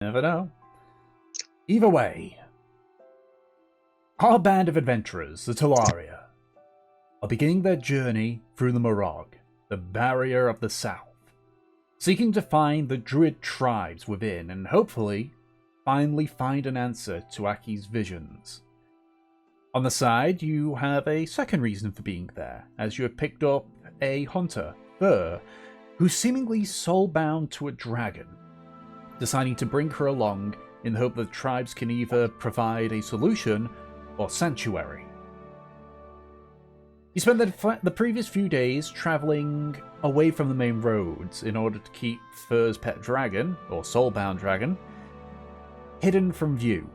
Never know. Either way, our band of adventurers, the Telaria, are beginning their journey through the Murrag, the barrier of the south, seeking to find the Druid tribes within and hopefully finally find an answer to Aki's visions. On the side, you have a second reason for being there, as you have picked up a hunter, Burr, who's seemingly soul-bound to a dragon, deciding to bring her along in the hope that the tribes can either provide a solution or sanctuary. You spent the previous few days travelling away from the main roads in order to keep Fur's pet dragon, or soul-bound dragon, hidden from view,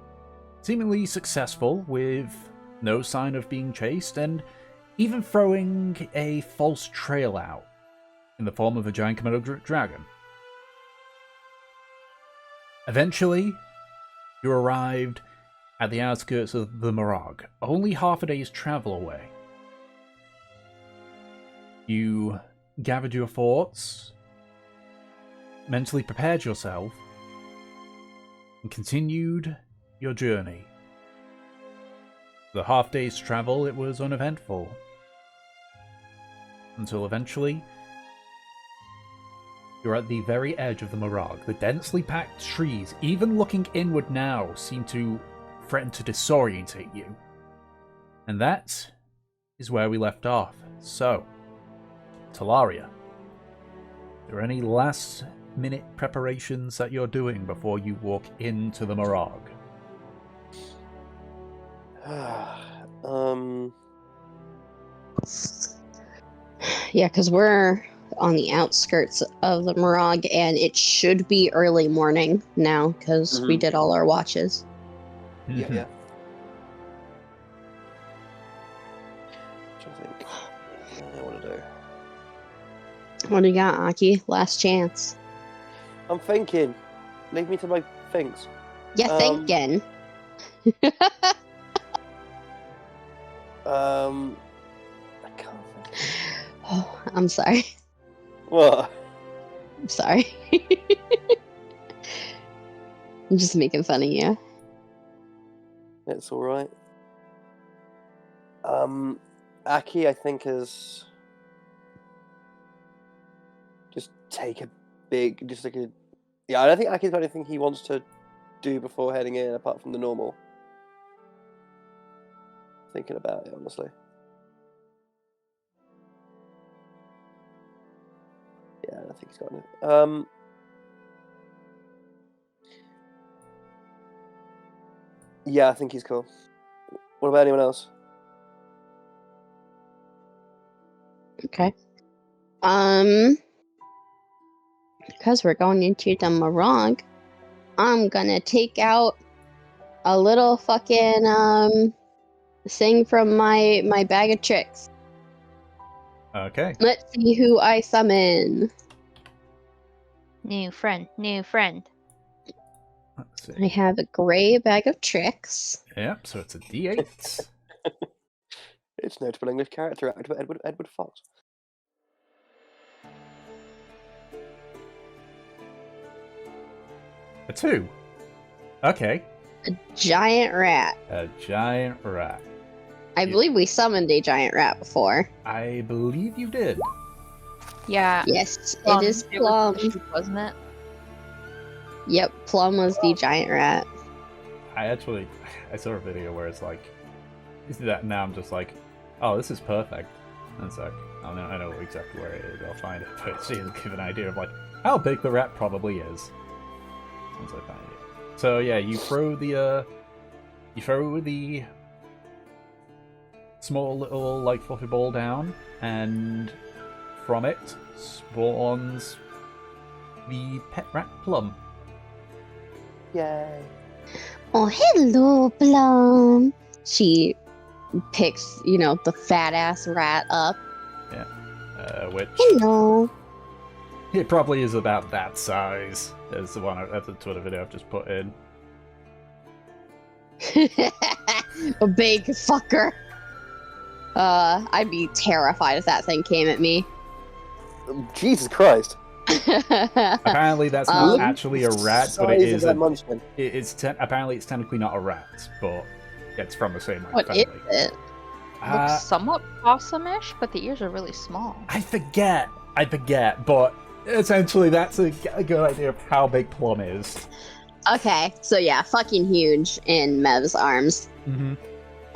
seemingly successful with no sign of being chased, and even throwing a false trail out in the form of a giant Komodo dragon. Eventually, you arrived at the outskirts of the Murrag, only half a day's travel away. You gathered your thoughts, mentally prepared yourself, and continued your journey. The half day's travel, it was uneventful. Until eventually, you're at the very edge of the Murrag. The densely packed trees, even looking inward now, seem to threaten to disorientate you. And that is where we left off. So, Telaria, are there any last-minute preparations that you're doing before you walk into the Murrag? Yeah, because we're on the outskirts of the Murrag, and it should be early morning now, because we did all our watches. Yeah. What do I think? What do I want to do? What do you got, Aki? Last chance. I'm thinking. Leave me to my things. Yeah, thinking. I can't think. Oh, I'm sorry. What? I'm sorry. I'm just making fun of you. It's alright. Aki, I think, is just take a big, yeah, I don't think Aki's got anything he wants to do before heading in, apart from the normal. Thinking about it, honestly. Yeah, I think he's got it. Yeah, I think he's cool. What about anyone else? Okay. Because we're going into the Murrag, I'm gonna take out a little fucking thing from my bag of tricks. Okay. Let's see who I summon. New friend, new friend. Let's see. I have a gray bag of tricks. Yep, so it's a D8. It's notable English character actor Edward Fox. A 2. Okay. A giant rat. A giant rat. I believe we summoned a giant rat before. I believe you did. Yeah. Yes, Plum. it is It Plum. was, wasn't it? Yep, Plum was the giant rat. I saw a video where it's like, that now I'm just like, oh, this is perfect. And it's like, I know exactly where it is, I'll find it, but it doesn't give an idea of like, how big the rat probably is. Once I find it. So yeah, you throw the small little like fluffy ball down, and from it spawns the pet rat Plum. Yay. Oh, hello, Plum. She picks, the fat ass rat up. Which Hello. it probably is about that size as the Twitter video I've just put in. A big fucker. I'd be terrified if that thing came at me. Jesus Christ. Apparently, that's not Um, actually a rat, but it Size of is that a. munchkin. Apparently, it's technically not a rat, but it's from the same what is family. it? Looks somewhat possum-ish, but the ears are really small. I forget, but essentially, that's a good idea of how big Plum is. Okay, so yeah, fucking huge in Mev's arms. Mm-hmm.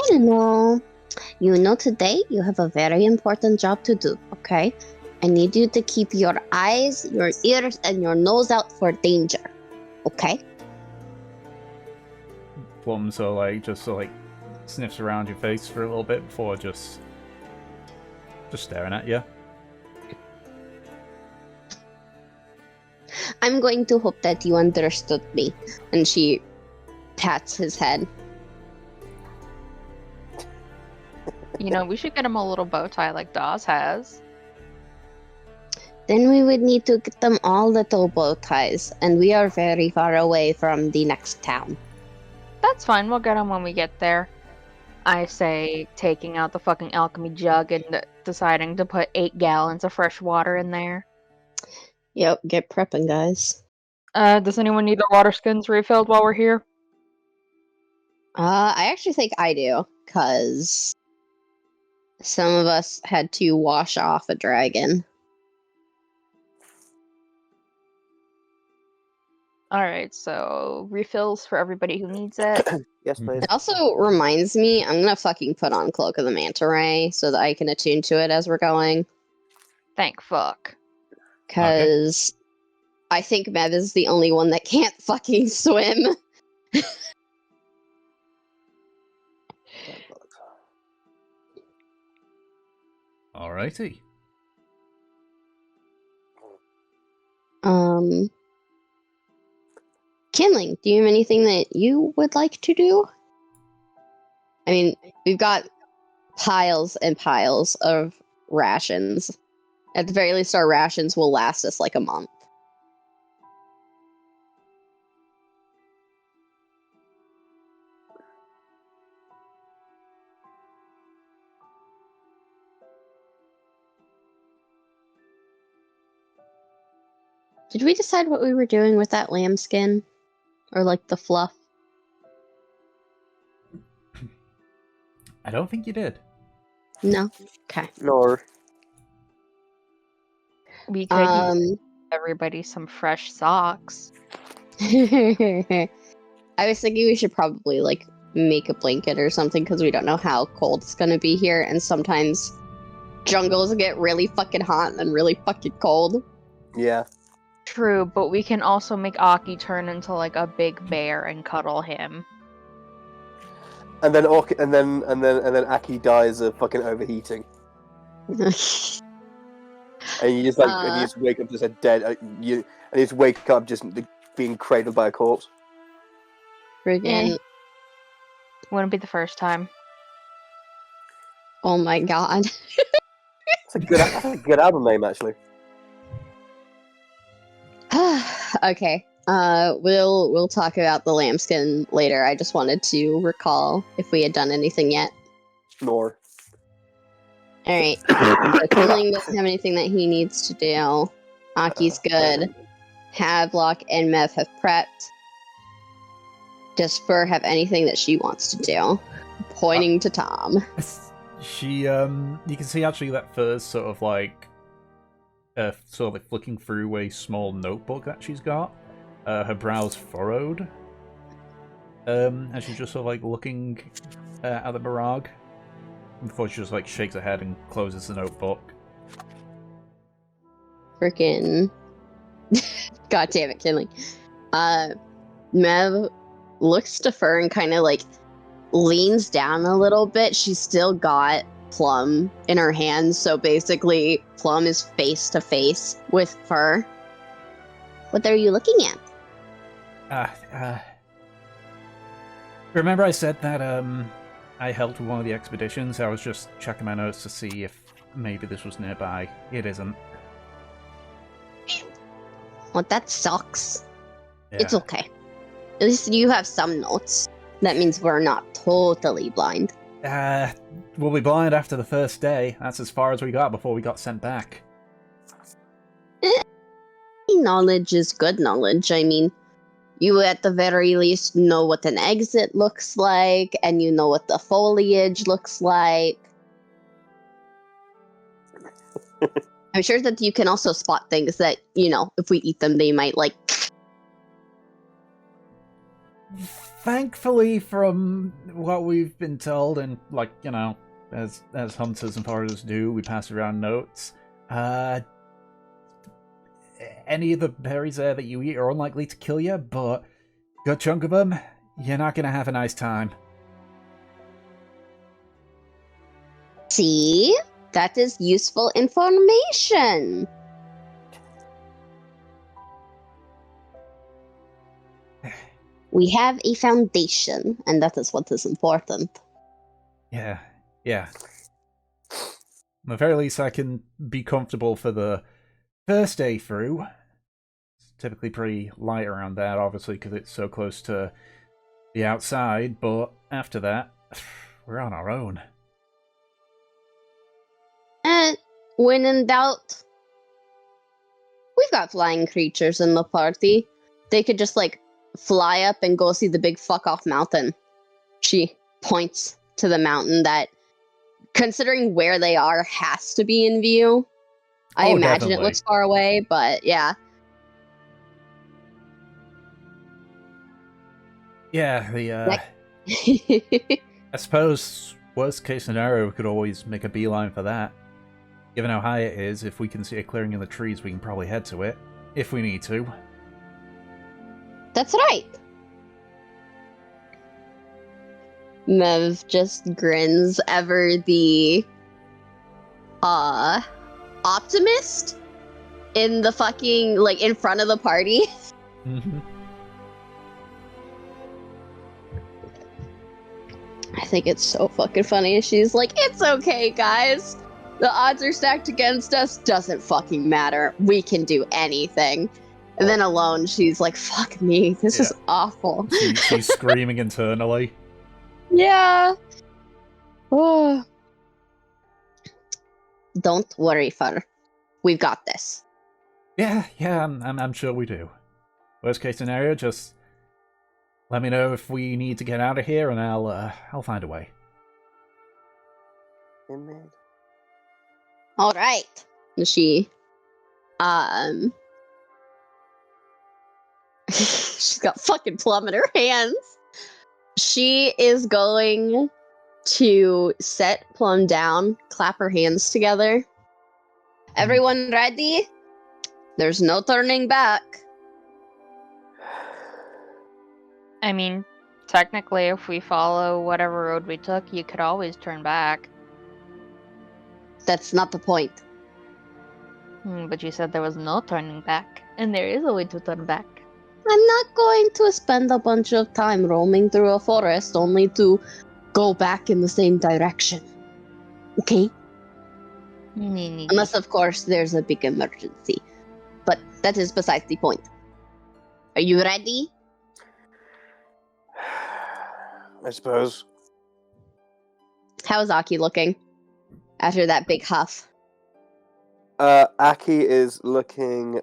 I don't know. You know, today you have a very important job to do, okay? I need you to keep your eyes, your ears, and your nose out for danger, okay? Plum sniffs around your face for a little bit before just staring at you. I'm going to hope that you understood me. And she pats his head. You know, we should get him a little bow tie like Dawes has. Then we would need to get them all little bow ties, and we are very far away from the next town. That's fine, we'll get him when we get there. I say taking out the fucking alchemy jug and deciding to put 8 gallons of fresh water in there. Yep, get prepping, guys. Does anyone need their water skins refilled while we're here? I actually think I do, because some of us had to wash off a dragon. Alright, so refills for everybody who needs it. Yes, please. It also reminds me, I'm gonna fucking put on Cloak of the Manta Ray so that I can attune to it as we're going. Thank fuck. Because I think Mev is the only one that can't fucking swim. Alrighty. Kinling, do you have anything that you would like to do? I mean, we've got piles and piles of rations. At the very least, our rations will last us like a month. Did we decide what we were doing with that lambskin? Or like the fluff? I don't think you did. No? Okay. Nor. We could use everybody some fresh socks. I was thinking we should probably like make a blanket or something because we don't know how cold it's gonna be here, and sometimes jungles get really fucking hot and really fucking cold. Yeah. True, but we can also make Aki turn into like a big bear and cuddle him. And then Aki dies of fucking overheating. And you just and you just wake up just a dead. And you just wake up just being cradled by a corpse. Friggin'. Wouldn't be the first time. Oh my god. That's a good album name, actually. Okay. We'll talk about the lambskin later. I just wanted to recall if we had done anything yet. Nor. Alright. So Killing doesn't have anything that he needs to do. Aki's good. Havelock and Mev have prepped. Does Fur have anything that she wants to do? Pointing to Tom. She, you can see actually that Fur's sort of like flicking through a small notebook that she's got. Her brows furrowed. And she's just sort of like looking at the Murrag before she just like shakes her head and closes the notebook. Frickin'. God damn it, Kinley. Mev looks to Fur and kind of like leans down a little bit. She's still got Plum in her hands, so basically Plum is face to face with Fur. What are you looking at? Remember I said that I helped with one of the expeditions? I was just checking my notes to see if maybe this was nearby. It isn't. Well, that sucks. Yeah. It's okay. At least you have some notes. That means we're not totally blind. We'll be blind after the first day. That's as far as we got before we got sent back. knowledge is good knowledge. I mean, you at the very least know what an exit looks like, and you know what the foliage looks like. I'm sure that you can also spot things that, if we eat them, they might, Thankfully, from what we've been told, and, as hunters and foragers do, we pass around notes, any of the berries there that you eat are unlikely to kill you, but a good chunk of them, you're not going to have a nice time. See? That is useful information. We have a foundation, and that is what is important. Yeah. At the very least, I can be comfortable for the first day through. It's typically pretty light around that, obviously, because it's so close to the outside, but after that, we're on our own. And when in doubt, we've got flying creatures in the party. They could just, fly up and go see the big fuck-off mountain. She points to the mountain that, considering where they are, has to be in view. I imagine definitely. It looks far away, but yeah. Yeah, I suppose, worst case scenario, we could always make a beeline for that. Given how high it is, if we can see a clearing in the trees, we can probably head to it, if we need to. That's right. Mev just grins, ever the optimist in the fucking, in front of the party. Mm-hmm. I think it's so fucking funny. She's like, it's okay, guys. The odds are stacked against us. Doesn't fucking matter. We can do anything. And then alone, she's like, fuck me. This is awful. She's screaming internally. Yeah. Oh. Don't worry, Fur. We've got this. Yeah, I'm sure we do. Worst case scenario, just let me know if we need to get out of here, and I'll find a way. All right. She, she's got fucking plum in her hands. She is going to set Plum down, clap her hands together. Everyone ready? There's no turning back. I mean, technically, if we follow whatever road we took, you could always turn back. That's not the point. But you said there was no turning back, and there is a way to turn back. I'm not going to spend a bunch of time roaming through a forest only to go back in the same direction. Okay? Unless, of course, there's a big emergency. But that is besides the point. Are you ready? I suppose. How's Aki looking after that big huff? Aki is looking,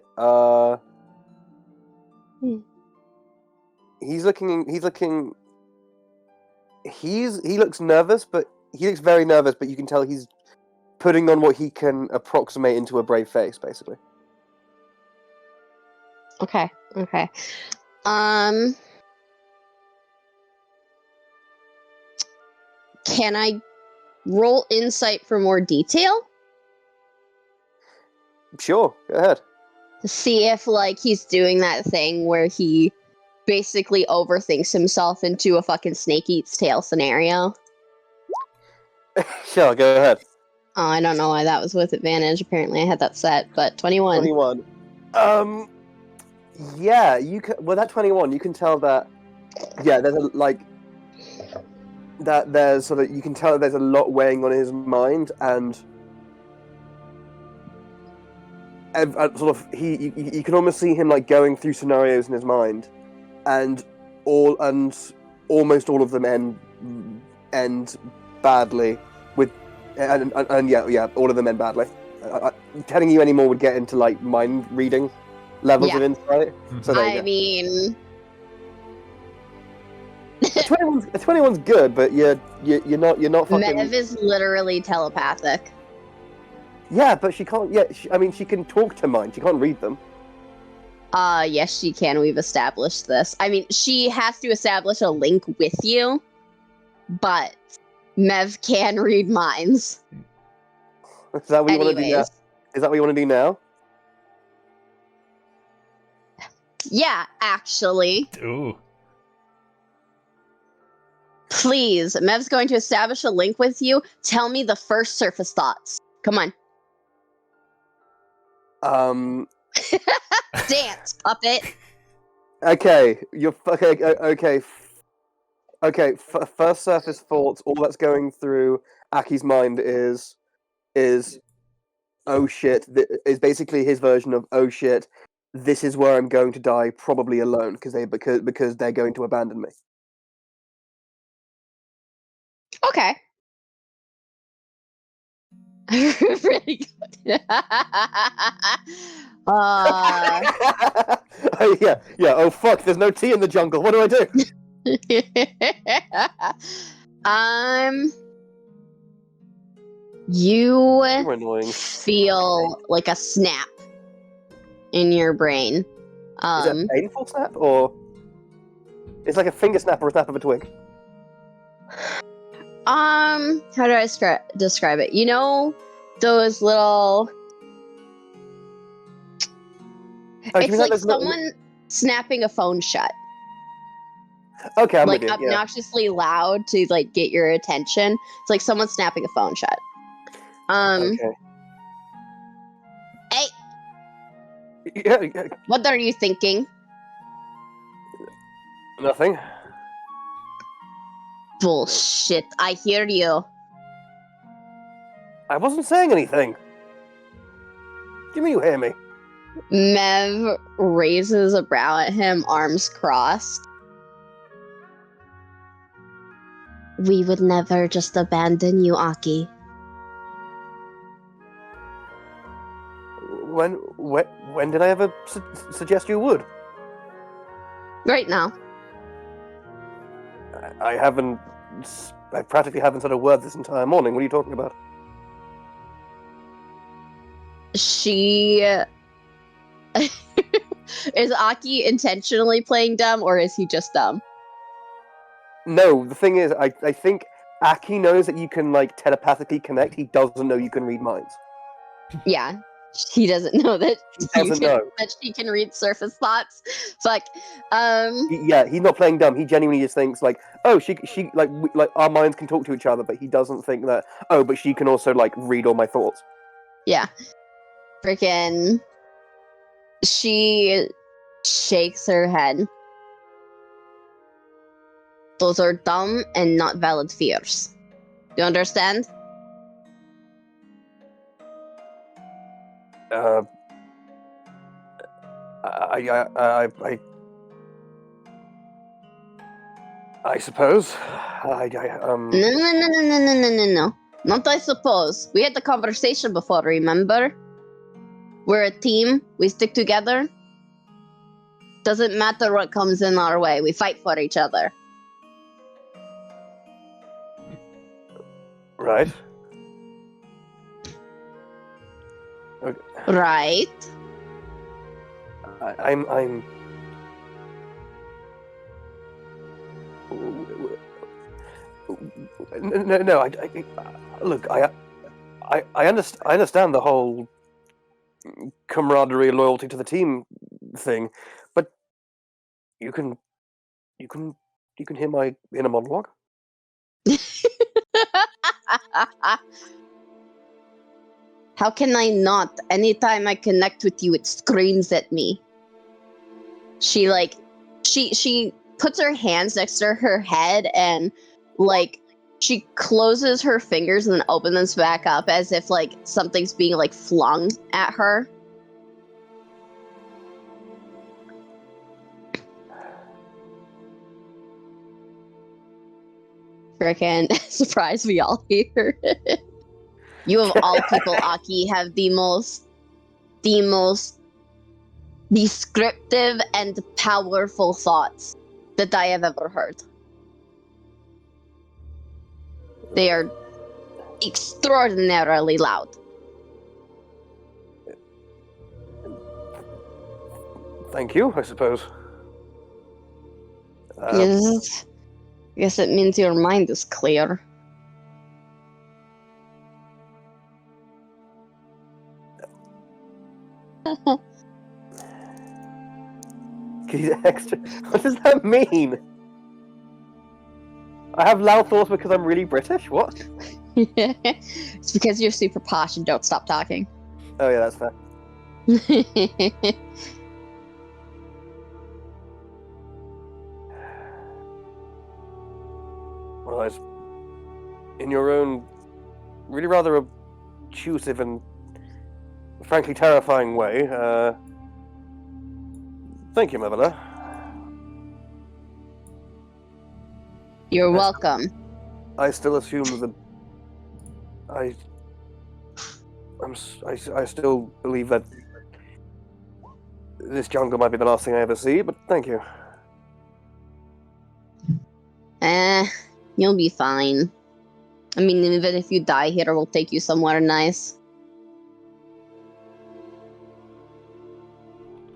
he looks nervous, but he looks very nervous, but you can tell he's putting on what he can approximate into a brave face, basically. Okay. Can I roll insight for more detail? Sure, go ahead. To see if, he's doing that thing where he basically overthinks himself into a fucking snake eats tail scenario. Sure, go ahead. Oh, I don't know why that was with advantage. Apparently I had that set, but 21. 21. Yeah, you can. Well, that 21, you can tell that. Yeah, there's you can tell that there's a lot weighing on his mind, and you can almost see him going through scenarios in his mind, and almost all of them end badly with, and yeah, all of them end badly. Telling you any more would get into mind reading. levels Yeah. of insight. So there you I go. mean, A 21's good, but you're not fucking. Mev is literally telepathic. Yeah, but she can't. Yeah, I mean, she can talk to mine. She can't read them. Yes, she can. We've established this. I mean, she has to establish a link with you, but Mev can read minds. Is that what you want to do now? Anyways, Is that what you want to do now? yeah, actually, Ooh. please, Mev's going to establish a link with you. Tell me the first surface thoughts. Come on, dance, puppet. Okay, you're okay. Okay. First surface thoughts. All that's going through Aki's mind is oh shit. Is basically his version of oh shit. This is where I'm going to die, probably alone, because they're going to abandon me. Okay. Really good. Oh, yeah. Oh fuck! There's no tea in the jungle. What do I do? You You're annoying. feel like a snap in your brain. Is it a painful snap or? It's like a finger snap or a snap of a twig. How do I describe it? You know, those little. Oh, do you It's mean like those little- someone snapping a phone shut, Okay, I'm like with you. Yeah. obnoxiously loud to like get your attention. It's like someone snapping a phone shut. Okay. Hey, Yeah. what are you thinking? Nothing. Bullshit! I hear you. I wasn't saying anything. Do you mean you hear me? Mev raises a brow at him, arms crossed. We would never just abandon you, Aki. When did I ever suggest you would? Right now. I practically haven't said a word this entire morning. What are you talking about? She... Is Aki intentionally playing dumb, or is he just dumb? No, the thing is, I think Aki knows that you can, like, telepathically connect. He doesn't know you can read minds. Yeah. He doesn't know that that she can read surface thoughts. Fuck. Yeah, he's not playing dumb. He genuinely just thinks, like, oh, she like our minds can talk to each other, but he doesn't think that, oh, but she can also, like, read all my thoughts. Yeah. Freaking... She shakes her head. Those are dumb and not valid fears. Do you understand? I suppose. No. Not I suppose. We had the conversation before, remember? We're a team. We stick together. Doesn't matter what comes in our way. We fight for each other. Right. Right. I'm. No. Look. I understand the whole camaraderie, loyalty to the team thing, but you can hear my inner monologue. How can I not? Anytime I connect with you, it screams at me. She puts her hands next to her head and like she closes her fingers and then opens them back up as if like something's being like flung at her. Frickin' surprise, we all hear it. You of all people, Aki, have the most descriptive and powerful thoughts that I have ever heard. They are extraordinarily loud. Thank you, I suppose. Yes. Guess it means your mind is clear. He's extra. What does that mean? I have loud thoughts because I'm really British? What? It's because you're super posh and don't stop talking. Oh yeah, that's fair. Well, it's in your own really rather obtrusive and frankly terrifying way. Thank you, Mevela. You're welcome. I still assume that I still believe that this jungle might be the last thing I ever see, but thank you. You'll be fine. I mean, even if you die here, we'll take you somewhere nice.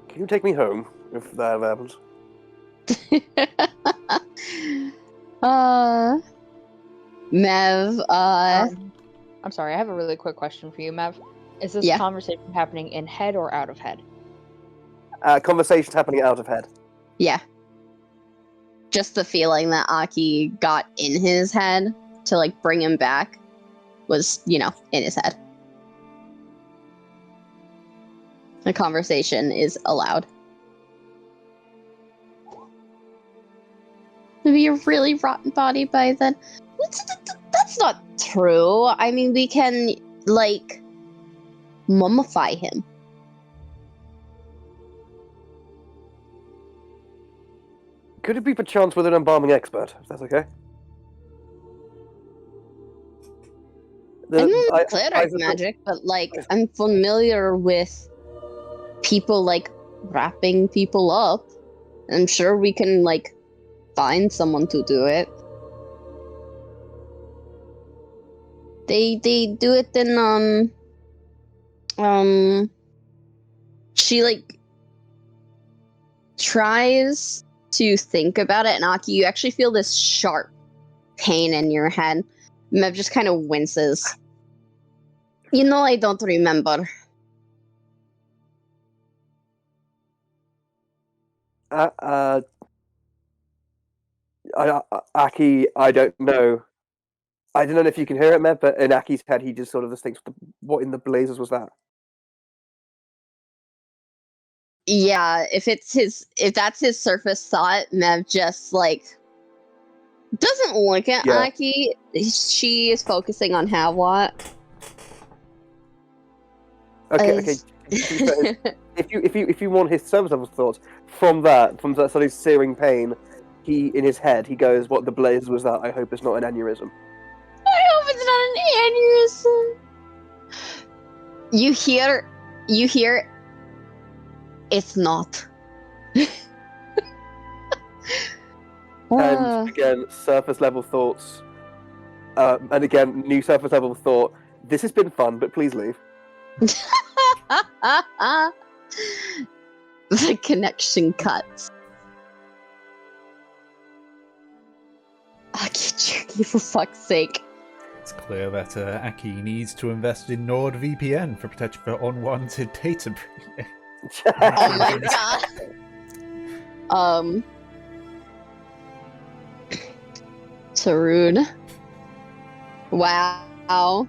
Can you take me home if that happens? Mev, I'm sorry, I have a really quick question for you, Mev. Is this Yeah. conversation happening in head or out of head? Conversations happening out of head. yeah. Just the feeling that Aki got in his head to, like, bring him back was, in his head. The conversation is allowed. Maybe a really rotten body by then. That's not true. I mean, we can, like, mummify him. Could it be perchance with an embalming expert, if that's okay? I'm not cleric magic, but, like, I'm familiar with people, like, wrapping people up. I'm sure we can, like, find someone to do it. They do it in, she, like, tries to think about it, and Aki, you actually feel this sharp pain in your head. Mev just kind of winces. I don't remember. Aki, I don't know. I don't know if you can hear it, Mev, but in Aki's head, he just sort of just thinks, what in the blazes was that? Yeah, if that's his surface thought, Mev just, like, doesn't look at Yeah. Aki. She is focusing on Havwat. Okay. If you want his surface level thoughts from that sort of searing pain, he in his head he goes, "What the blaze was that? I hope it's not an aneurysm." I hope it's not an aneurysm. You hear. It's not. And again, surface level thoughts. And again, new surface level thought. This has been fun, but please leave. The connection cuts. Aki Chuki, for fuck's sake. It's clear that Aki needs to invest in NordVPN for protection for unwanted data. Oh my god. So rude. Wow.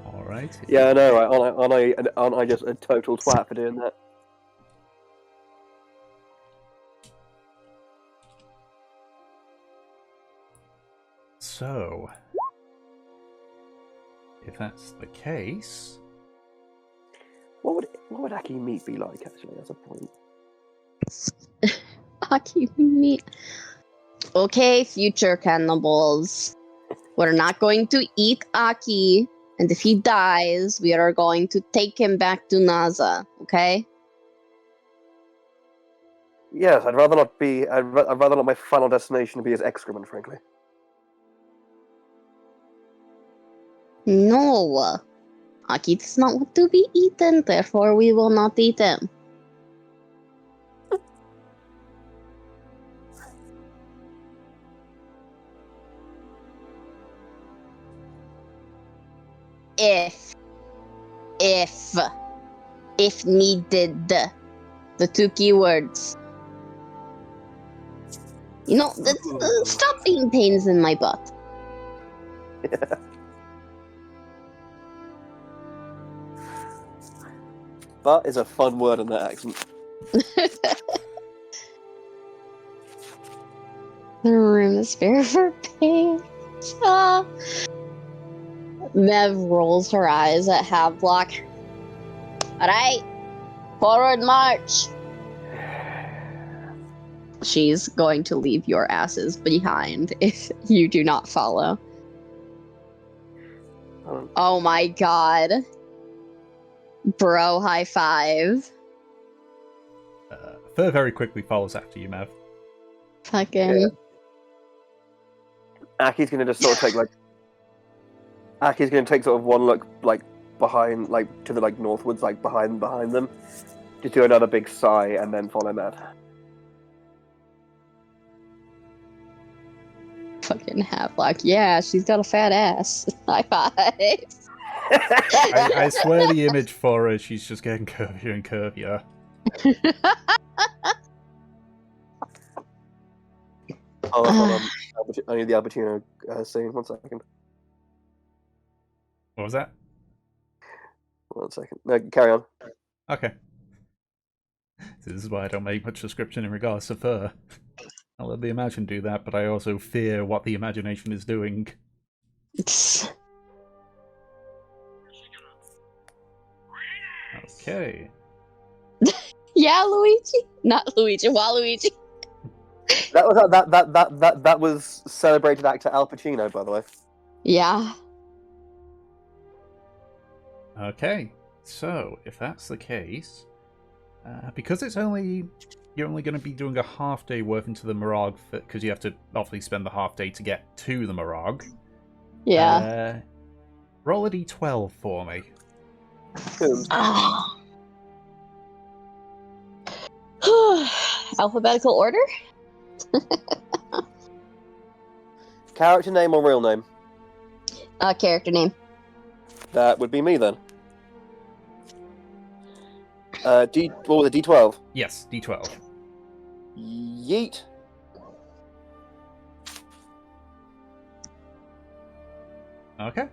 Alright. Yeah, I know, right? Aren't I just a total twat for doing that? So, if that's the case, What would Aki meat be like? Actually, that's a point. Aki meat. Okay, future cannibals. We're not going to eat Aki, and if he dies, we are going to take him back to Naza, okay? Yes, I'd rather not be. I'd rather not my final destination be his excrement, frankly. No. Aki does not want to be eaten, therefore we will not eat him. If needed, the two keywords. You know, stop being pains in my butt. Yeah. Butt is a fun word in that accent. The room is bare for pain. Ah. Mev rolls her eyes at Havelock. Alright, forward march. She's going to leave your asses behind if you do not follow. Oh my god. Bro, high five. Fur very quickly follows after you, Mav. Fucking. Yeah. Aki's gonna just sort of take like. Aki's gonna take sort of one look like behind, like to the like northwards, like behind them. Just do another big sigh and then follow Mav. Fucking Havelock. Yeah, she's got a fat ass. High five. I swear the image for her, she's just getting curvier and curvier. Hold on. I need the Albertino scene. 1 second. What was that? 1 second. No, carry on. Okay. This is why I don't make much description in regards to fur. I'll let the imagine do that, but I also fear what the imagination is doing. Okay. Yeah, Luigi. Not Luigi. Waluigi. That was celebrated actor Al Pacino, by the way. Yeah. Okay. So, if that's the case, because you're only going to be doing a half day worth into the Murrag, because you have to obviously spend the half day to get to the Murrag. Yeah. Roll a d12 for me. Alphabetical order? Character name or real name? Character name. That would be me then. What was it? D12. Yes, d12. Yeet. Okay.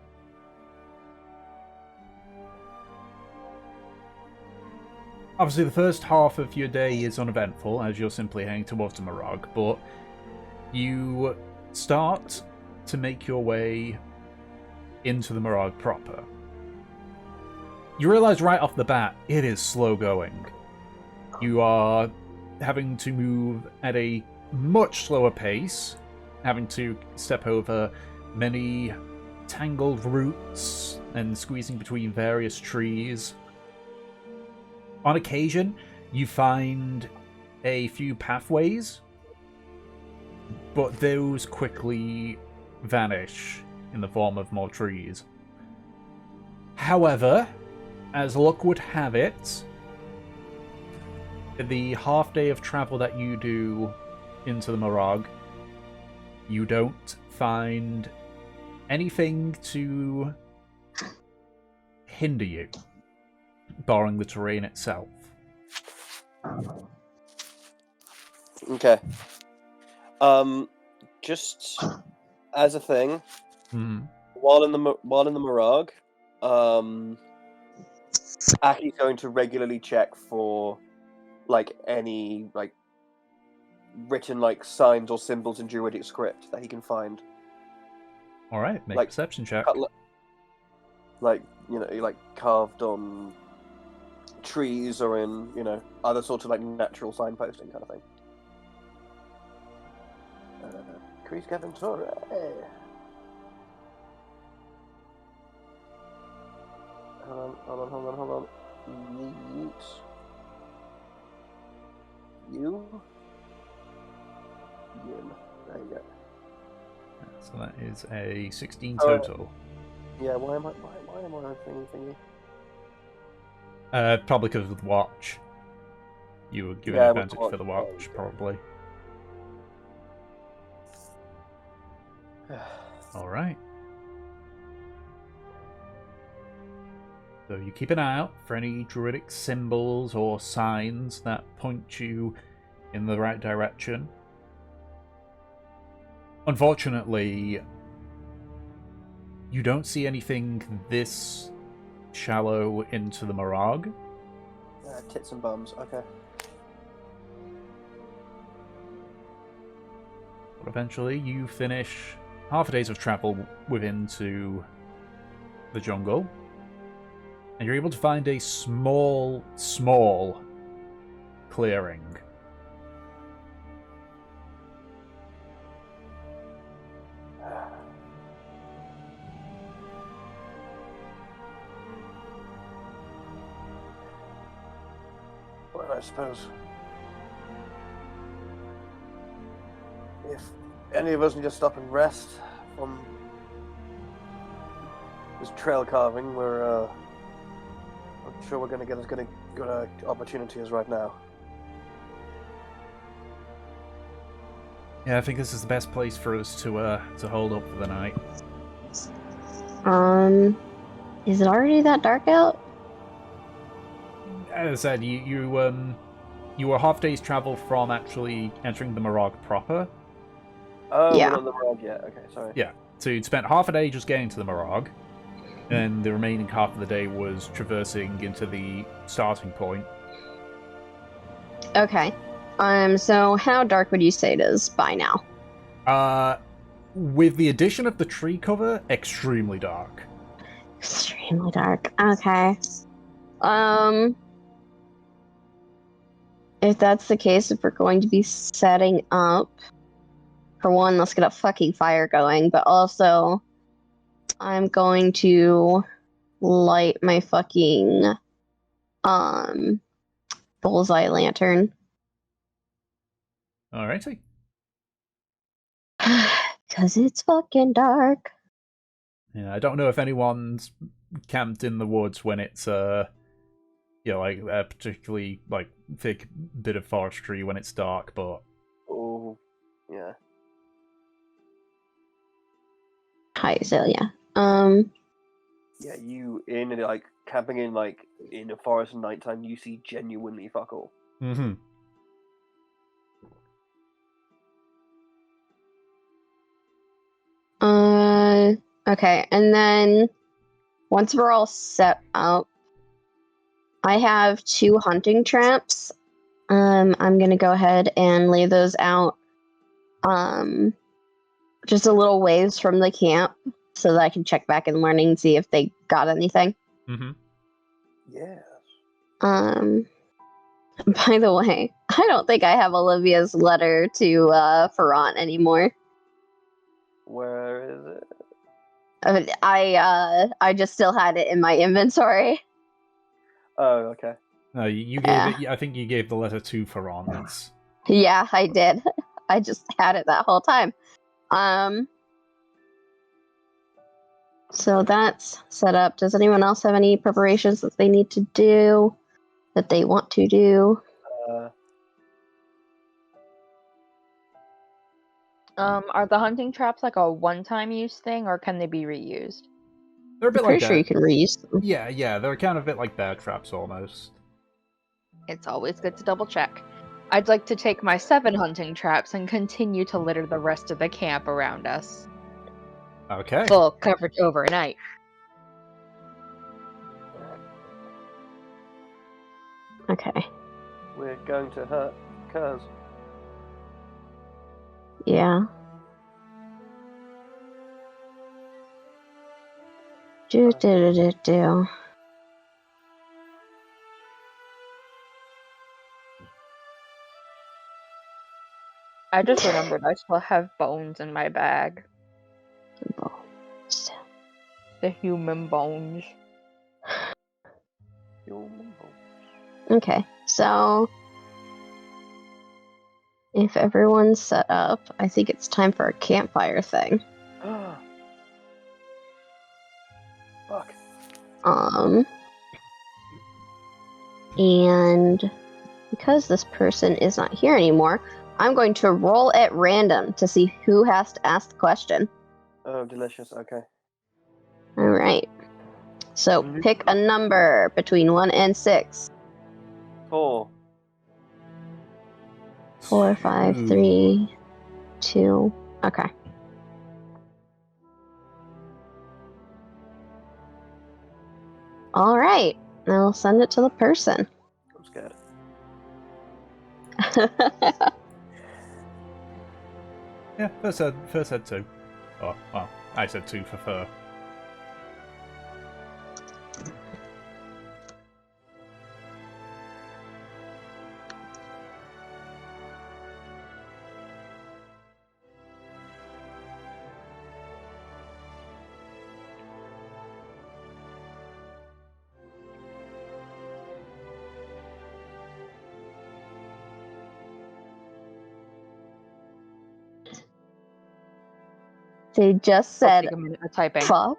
Obviously, the first half of your day is uneventful, as you're simply heading towards the Murrag, but you start to make your way into the Murrag proper. You realise right off the bat, it is slow going. You are having to move at a much slower pace, having to step over many tangled roots and squeezing between various trees. On occasion, you find a few pathways, but those quickly vanish in the form of more trees. However, as luck would have it, the half day of travel that you do into the Murrag, you don't find anything to hinder you, barring the terrain itself. Okay. Just as a thing, while in the Murrag, Aki's going to regularly check for like any like written like signs or symbols in Druidic script that he can find. All right, make like, a perception check. Like, you know, like carved on trees or in, you know, other sorts of like natural signposting kind of thing. Increase Kevin Torre. Hold on. Yeet. You? Yin. There you go. So that is a 16 Oh. total. Yeah, why am I thingy? Probably because of the watch. You were given Yeah, with the advantage for the watch. watch, probably. Alright. So you keep an eye out for any druidic symbols or signs that point you in the right direction. Unfortunately, you don't see anything this shallow into the Murrag. Tits and bums, okay. But eventually you finish half a day's of travel within to the jungle. And you're able to find a small clearing. Well, I suppose if any of us need to stop and rest from this trail carving, we're I'm sure we're going to get as good a opportunity as right now. Yeah, I think this is the best place for us to hold up for the night. Is it already that dark out? As I said, you were half day's travel from actually entering the Murrag proper. Oh, Yeah. we're not in the Murrag yet. Okay, sorry. Yeah, so you'd spent half a day just getting to the Murrag, and the remaining half of the day was traversing into the starting point. Okay. So how dark would you say it is by now? With the addition of the tree cover, extremely dark. Extremely dark. Okay. If that's the case, if we're going to be setting up, for one, let's get a fucking fire going, but also, I'm going to light my fucking, bullseye lantern. Alrighty. Because it's fucking dark. Yeah, I don't know if anyone's camped in the woods when it's like a particularly like thick bit of forestry when it's dark, but Oh, yeah. Hi, Zelia. Yeah, you camping in a forest at nighttime, you see genuinely fuck all. mm-hmm. Okay, and then once we're all set up, I have 2 hunting traps. I'm gonna go ahead and lay those out, just a little ways from the camp, so that I can check back in the morning and see if they got anything. Mm-hmm. Yes. By the way, I don't think I have Olivia's letter to Ferrant anymore. Where is it? I just still had it in my inventory. Oh, okay. No, you gave it. I think you gave the letter to Ferran. That's Yeah, I did. I just had it that whole time. So that's set up. Does anyone else have any preparations that they need to do, that they want to do? Are the hunting traps like a one-time use thing, or can they be reused? they're a bit I'm like pretty sure you that. can reuse them. Yeah, they're kind of a bit like bear traps almost. It's always good to double check. I'd like to take my 7 hunting traps and continue to litter the rest of the camp around us. Okay. Full coverage overnight. Okay. We're going to hurt Kurs. Yeah. Do. I just remembered I still have bones in my bag. Bones. The human bones. Okay, so if everyone's set up, I think it's time for a campfire thing. Fuck. And because this person is not here anymore, I'm going to roll at random to see who has to ask the question. Oh, delicious. Okay. All right. So pick a number between 1 and 6. 4. 4, 5, 3, 2. Okay. All right. I'll send it to the person. I'm scared. Yeah, first said 2. Oh, well, I said 2 for fur. They just I'll said, take a minute of typing. fuck.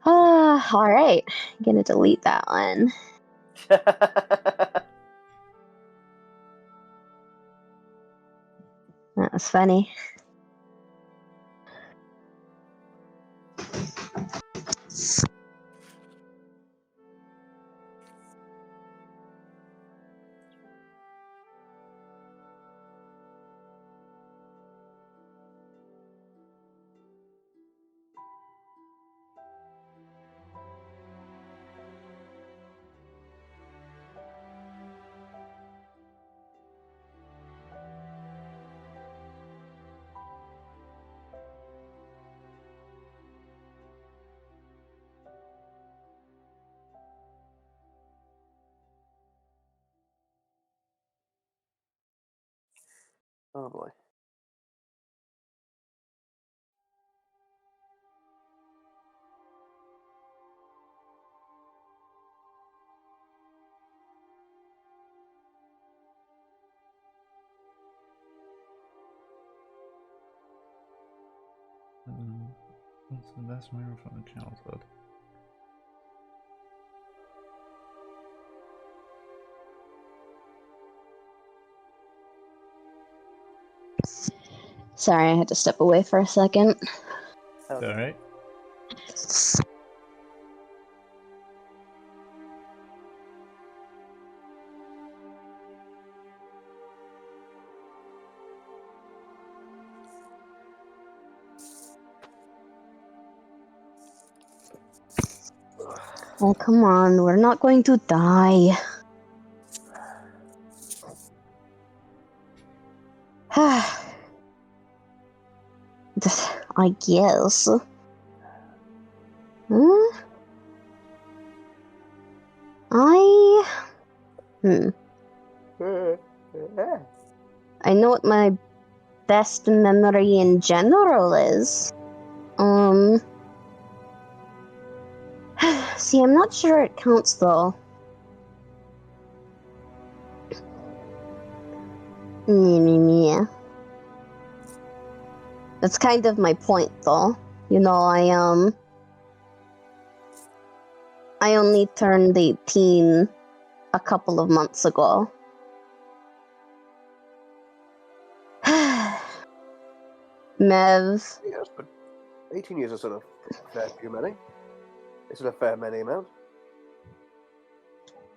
All right. I'm going to delete that one. That was funny. Oh boy. What's the best memory from childhood? Sorry, I had to step away for a second. Alright. Oh, come on. We're not going to die. I guess. Huh? I know what my best memory in general is. See, I'm not sure it counts though. Yeah. That's kind of my point though. You know, I only turned 18 a couple of months ago. Mev. Yes, but 18 years is sort of fair few many. It's a fair many amount.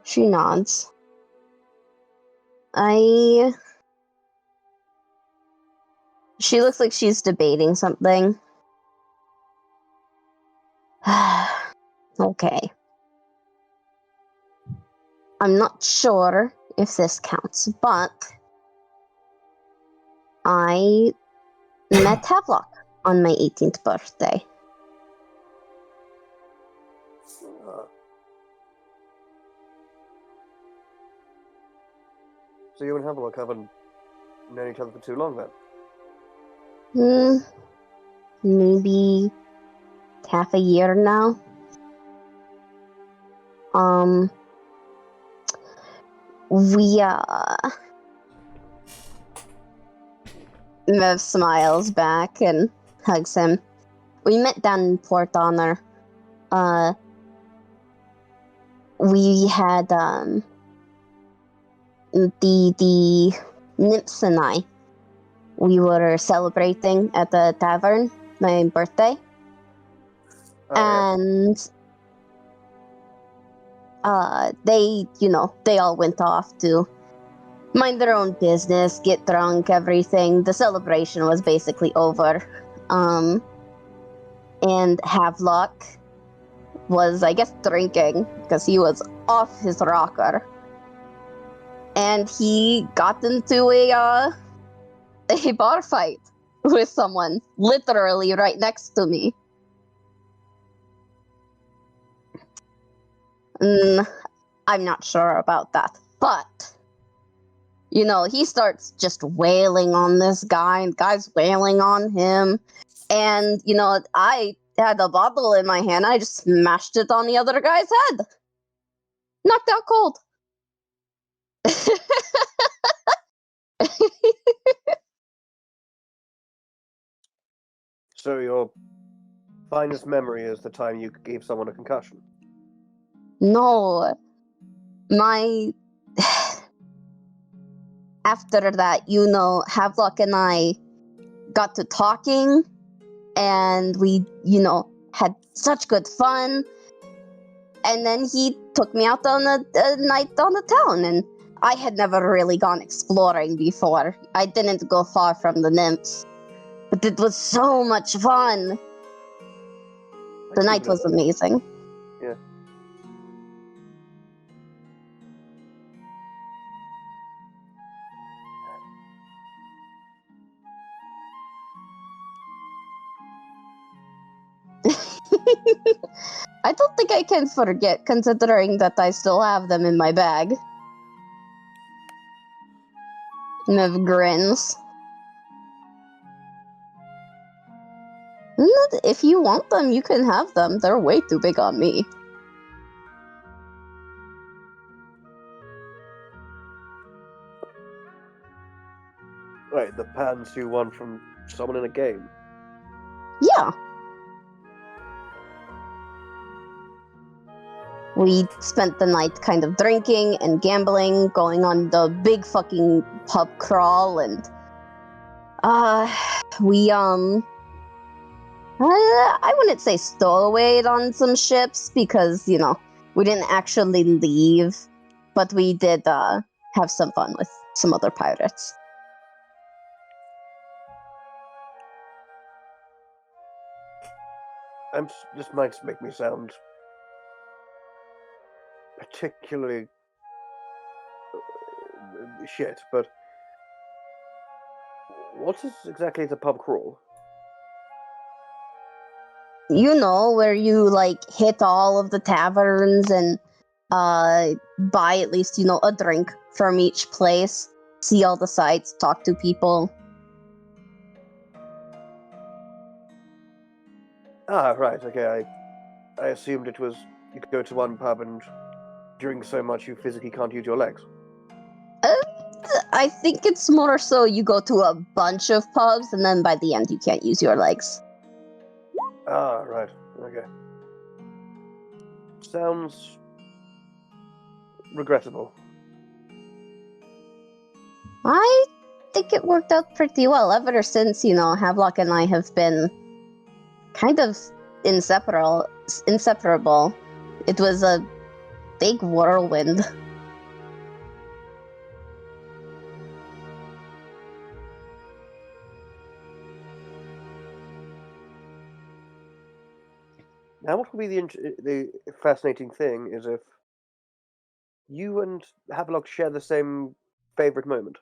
She nods. She looks like she's debating something. Okay. I'm not sure if this counts, but I met Havelock on my 18th birthday. So you and Havelock haven't known each other for too long then? Maybe half a year now. We, Mev smiles back and hugs him. We met down in Port Honor. We had, the nymphs and I, we were celebrating at the tavern, my birthday. And they, they all went off to mind their own business, get drunk, everything. The celebration was basically over. And Havelock was, I guess, drinking because he was off his rocker. And he got into a bar fight with someone, literally right next to me. I'm not sure about that, but, he starts just wailing on this guy, and the guy's wailing on him, and, I had a bottle in my hand, I just smashed it on the other guy's head. Knocked out cold. So your finest memory is the time you gave someone a concussion? No. After that, Havelock and I got to talking, and we, had such good fun. And then he took me out on a night on the town, and I had never really gone exploring before. I didn't go far from the nymphs, but it was so much fun. The night was amazing. Yeah. I don't think I can forget, considering that I still have them in my bag. Mev grins. If you want them, you can have them. They're way too big on me. Right, the pants you won from someone in a game? Yeah. We spent the night kind of drinking and gambling, going on the big fucking pub crawl, and we I wouldn't say stowawayed on some ships because, we didn't actually leave, but we did have some fun with some other pirates. This might make me sound particularly shit, but what is exactly the pub crawl? Where you, hit all of the taverns and buy at least, a drink from each place, see all the sights, talk to people. Ah, right, okay, I assumed it was you could go to one pub and drink so much you physically can't use your legs. I think it's more so you go to a bunch of pubs and then by the end you can't use your legs. Ah, right, okay. Sounds regrettable. I think it worked out pretty well ever since, Havelock and I have been kind of inseparable. It was a big whirlwind. Now, what will be the fascinating thing is if you and Havelock share the same favorite moment.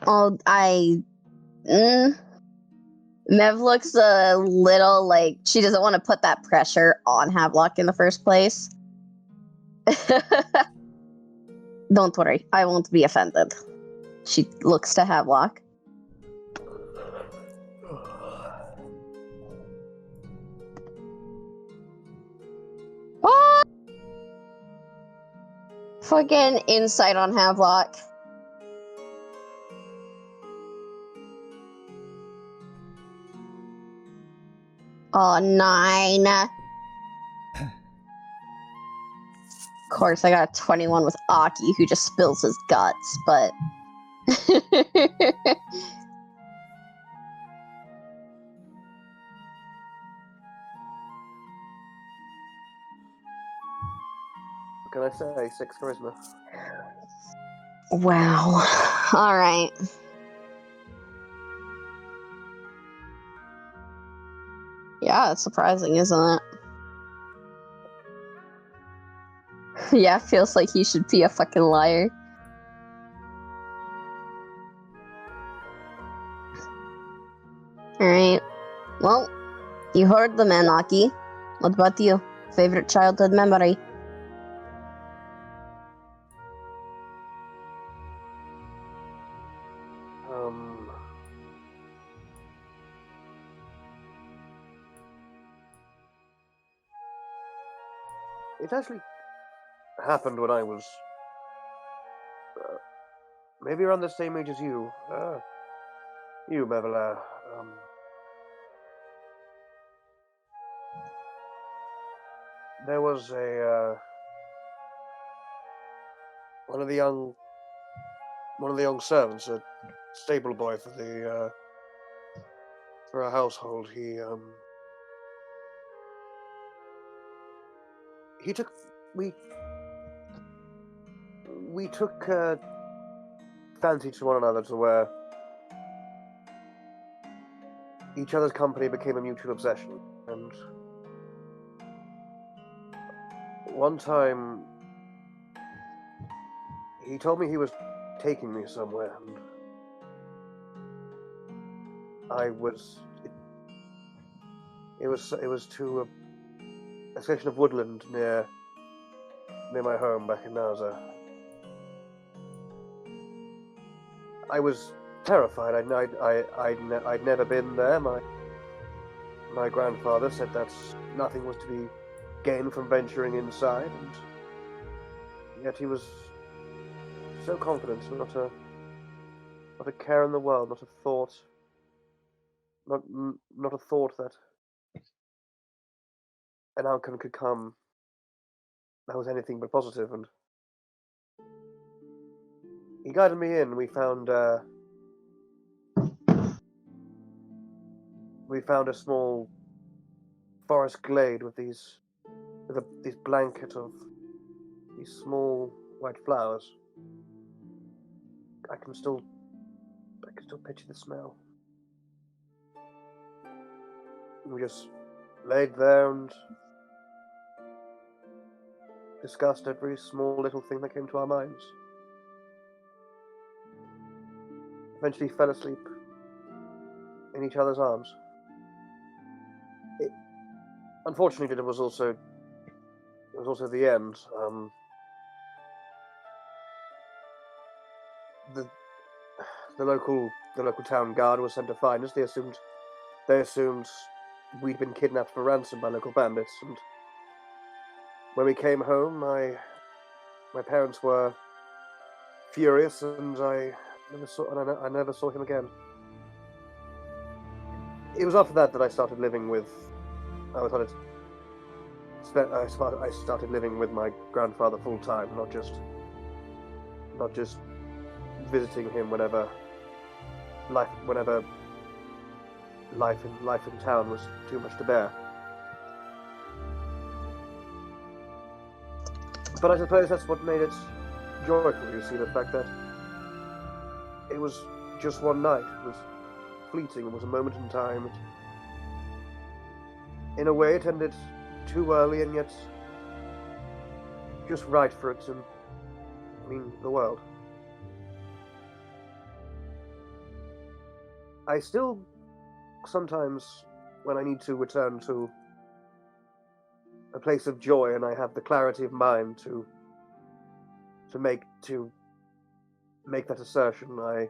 Oh, Mev looks a little like she doesn't want to put that pressure on Havelock in the first place. Don't worry, I won't be offended. She looks to Havelock. Fucking insight on Havelock. Oh, 9. Of course, I got a 21 with Aki, who just spills his guts, but... What can I say? 6 charisma. Wow. Alright. Yeah, it's surprising, isn't it? Yeah, feels like he should be a fucking liar. Alright. Well, you heard the man, Aki. What about you? Favorite childhood memory? It actually happened when I was maybe around the same age as you. You, Mevela. There was a one of the young servants, a stable boy for our household. He took we took fancy to one another to where each other's company became a mutual obsession. And one time, he told me he was taking me somewhere, and it was to a section of woodland near my home back in Nauza. I was terrified. I'd never been there. My grandfather said that nothing was to be gained from venturing inside, and yet he was so confident. Not a care in the world. Not a thought. Not a thought that an outcome could come that was anything but positive. And he guided me in. We found a small forest glade with these blanket of these small white flowers. I can still picture the smell. We just laid there and discussed every small little thing that came to our minds. Eventually fell asleep in each other's arms. Unfortunately, it was also the end. The local town guard was sent to find us. They assumed we'd been kidnapped for ransom by local bandits, and when we came home, my parents were furious, and I never saw him again. It was after that I started living with. I started living with my grandfather full time, not just visiting him whenever life in town was too much to bear. But I suppose that's what made it joyful. You see, the fact that it was just one night. It was fleeting. It was a moment in time. In a way, it ended too early, and yet just right for it to mean the world. I still sometimes, when I need to return to a place of joy and I have the clarity of mind to make that assertion, I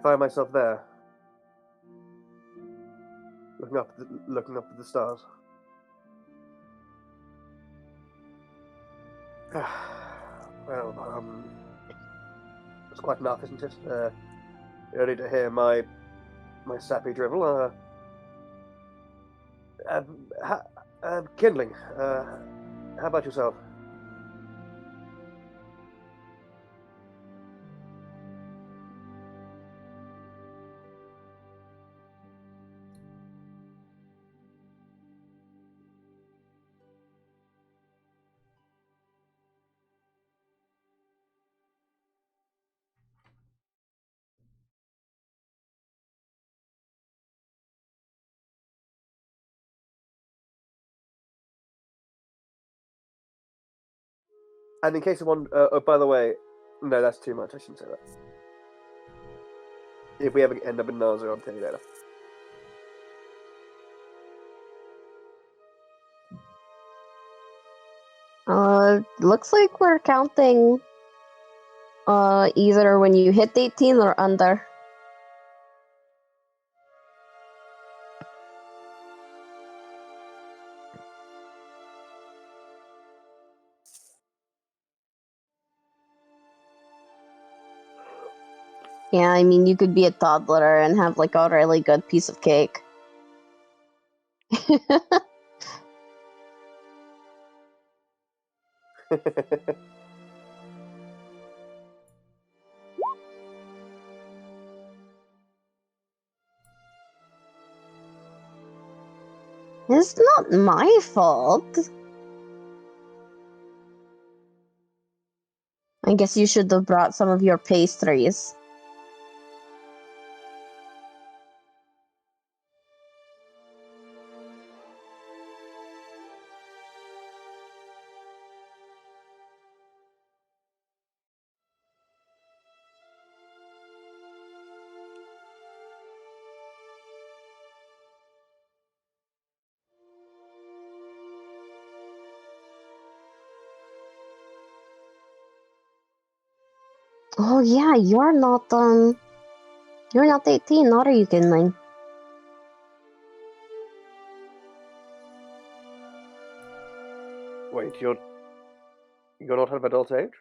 find myself there, looking up at the stars. Well, it's quite enough, isn't it? You don't need to hear my sappy drivel. Kindling. How about yourself? And in case someone, oh, by the way, no, that's too much. I shouldn't say that. If we ever end up in Naza, I'll tell you later. Looks like we're counting either when you hit 18 or under. Yeah, I mean, you could be a toddler and have like a really good piece of cake. It's not my fault. I guess you should have brought some of your pastries. Oh yeah, you're not 18, are you, Kinling? Wait, you're not of adult age?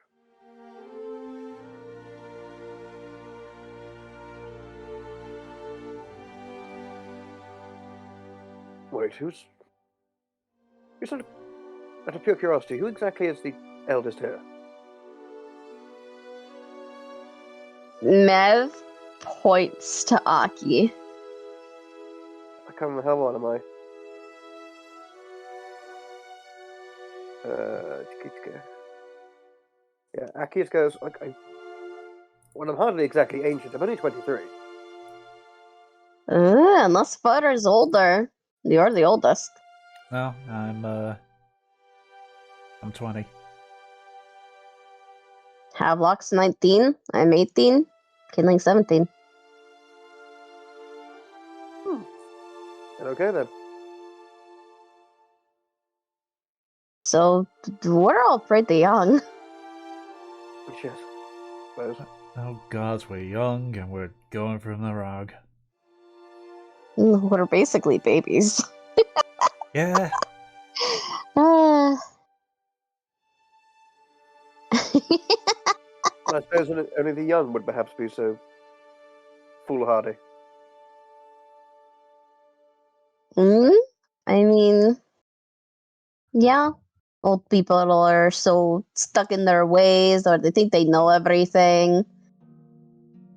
Wait, who's... Just out of pure curiosity, who exactly is the eldest here? Mev points to Aki. I can't remember how old am I? Yeah, Akius goes, well, I'm hardly exactly ancient, I'm only 23. Unless Butter's older. You're the oldest. No, I'm 20. Havelock's 19. I'm 18. Kinling's 17. Okay then. So we're all pretty young. Yes, suppose. Oh gods, we're young and we're going from the rug. We're basically babies. Yeah. Uh... I suppose only the young would perhaps be so foolhardy. I mean, yeah. Old people are so stuck in their ways, or they think they know everything,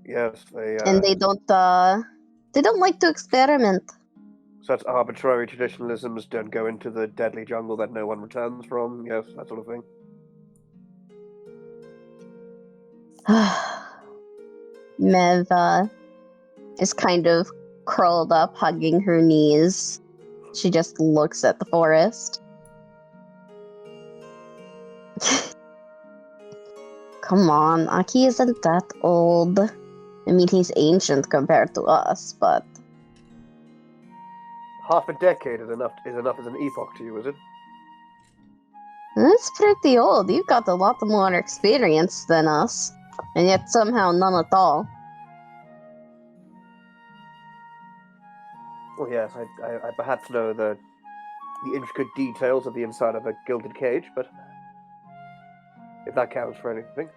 Yes, and they don't like to experiment. such arbitrary traditionalisms don't go into the deadly jungle that no one returns from. Yes, that sort of thing. Mev is kind of curled up, hugging her knees. She just looks at the forest. Come on, Aki isn't that old. I mean, he's ancient compared to us, but... Half a decade is enough as an epoch to you, is it? That's pretty old. You've got a lot more experience than us, and yet somehow none at all. Well, yes, I perhaps know the intricate details of the inside of a gilded cage, but if that counts for anything.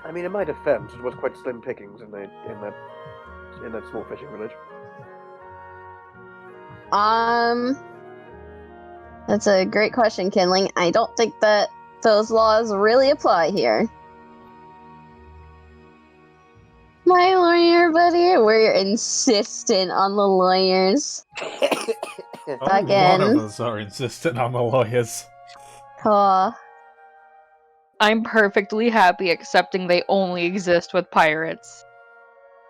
I mean, in my defense, it was quite slim pickings in that small fishing village. That's a great question, Kinling. I don't think that those laws really apply here. My lawyer buddy, we're insistent on the lawyers. Only one of Again. us are insistent on the lawyers. Aw. I'm perfectly happy accepting they only exist with pirates.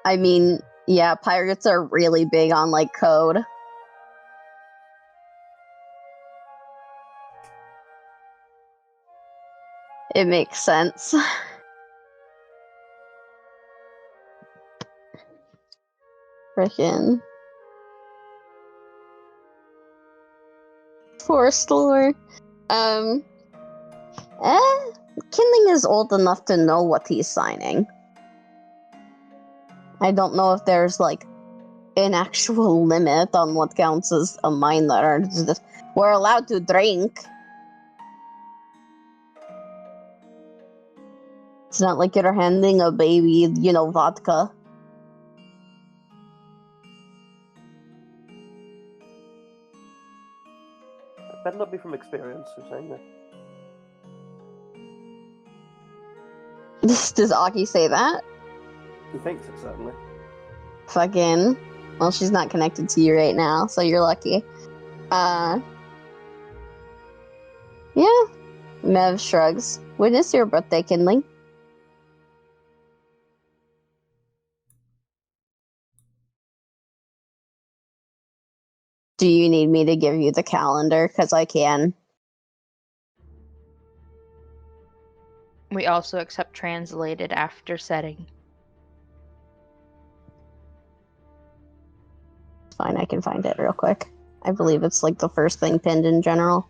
I mean, yeah, pirates are really big on, like, code. It makes sense. Frickin' forest lore. Kindling is old enough to know what he's signing. I don't know if there's, like, an actual limit on what counts as a minor. We're allowed to drink. It's not like you're handing a baby, vodka. That better not be from experience, you're saying that. Does Aki say that? He thinks it, certainly. Fucking. Well, she's not connected to you right now, so you're lucky. Yeah. Mev shrugs. When is your birthday, Kindling? Do you need me to give you the calendar? Because I can. We also accept translated after setting. Fine, I can find it real quick. I believe it's like the first thing pinned in general.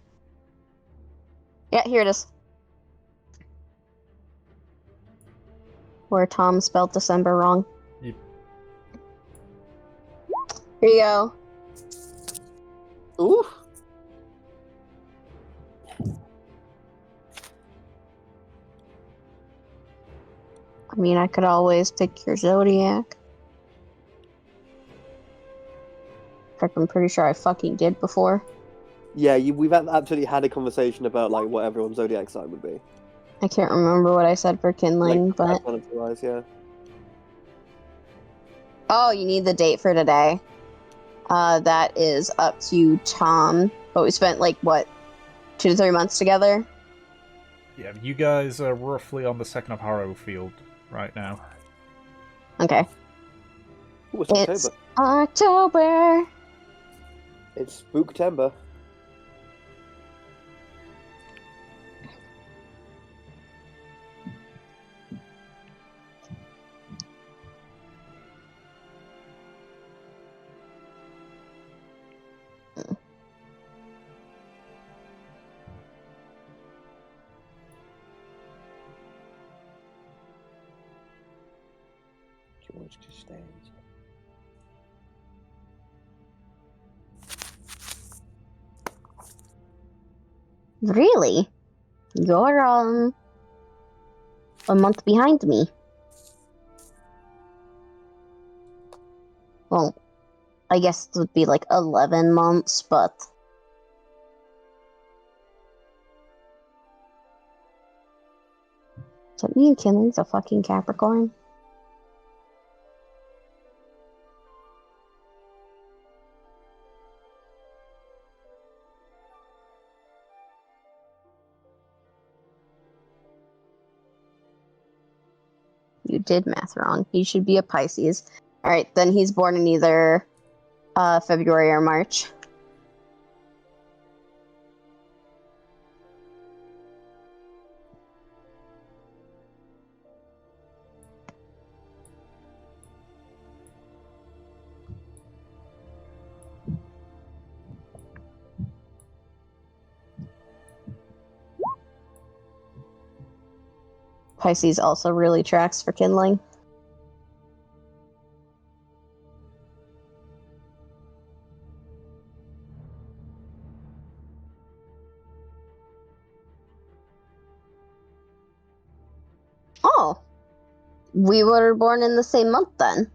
Yeah, here it is. Where Tom spelled December wrong. Yep. Here you go. Ooh! I mean, I could always pick your zodiac. In fact, I'm pretty sure I fucking did before. Yeah, we've absolutely had a conversation about like what everyone's zodiac sign would be. I can't remember what I said for Kindling, Like, but... one of two eyes, yeah. Oh, you need the date for today. That is up to Tom. But we spent, like, what, 2 to 3 months together? Yeah, you guys are roughly on the 2nd of Harrowfield right now. Okay. Ooh, it's It's October. October! It's Spooktember. George Costanza. Really? You're, a month behind me. Well, I guess it would be like 11 months, but... Does that mean Kindling's a fucking Capricorn? You did math wrong. He should be a Pisces. Alright, then he's born in either February or March. Pisces also really tracks for kindling. Oh, we were born in the same month then.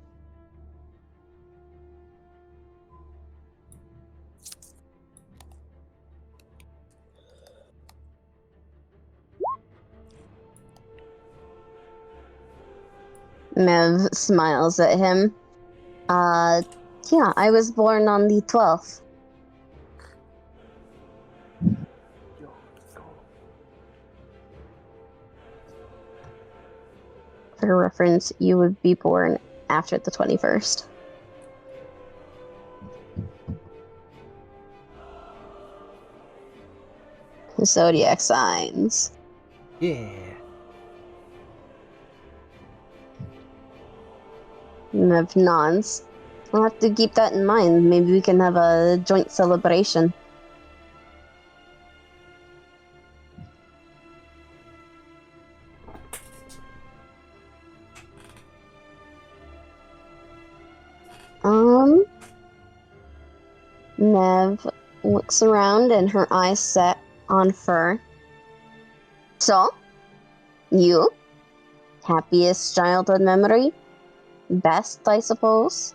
Mev smiles at him. Yeah, I was born on the 12th. For reference, you would be born after the 21st. Zodiac signs. Yeah. Mev nods. I'll have to keep that in mind. Maybe we can have a joint celebration. Mev looks around and her eyes set on Fur. So, you? Happiest childhood memory? Best, I suppose?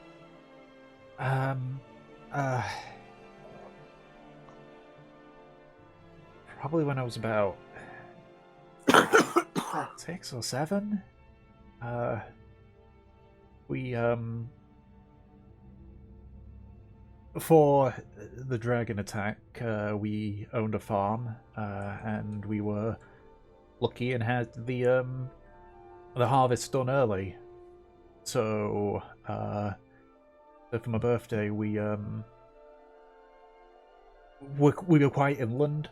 Probably when I was about 6 or 7. We, before the dragon attack, we owned a farm, and we were lucky and had the harvest done early. So, for my birthday, we were quite inland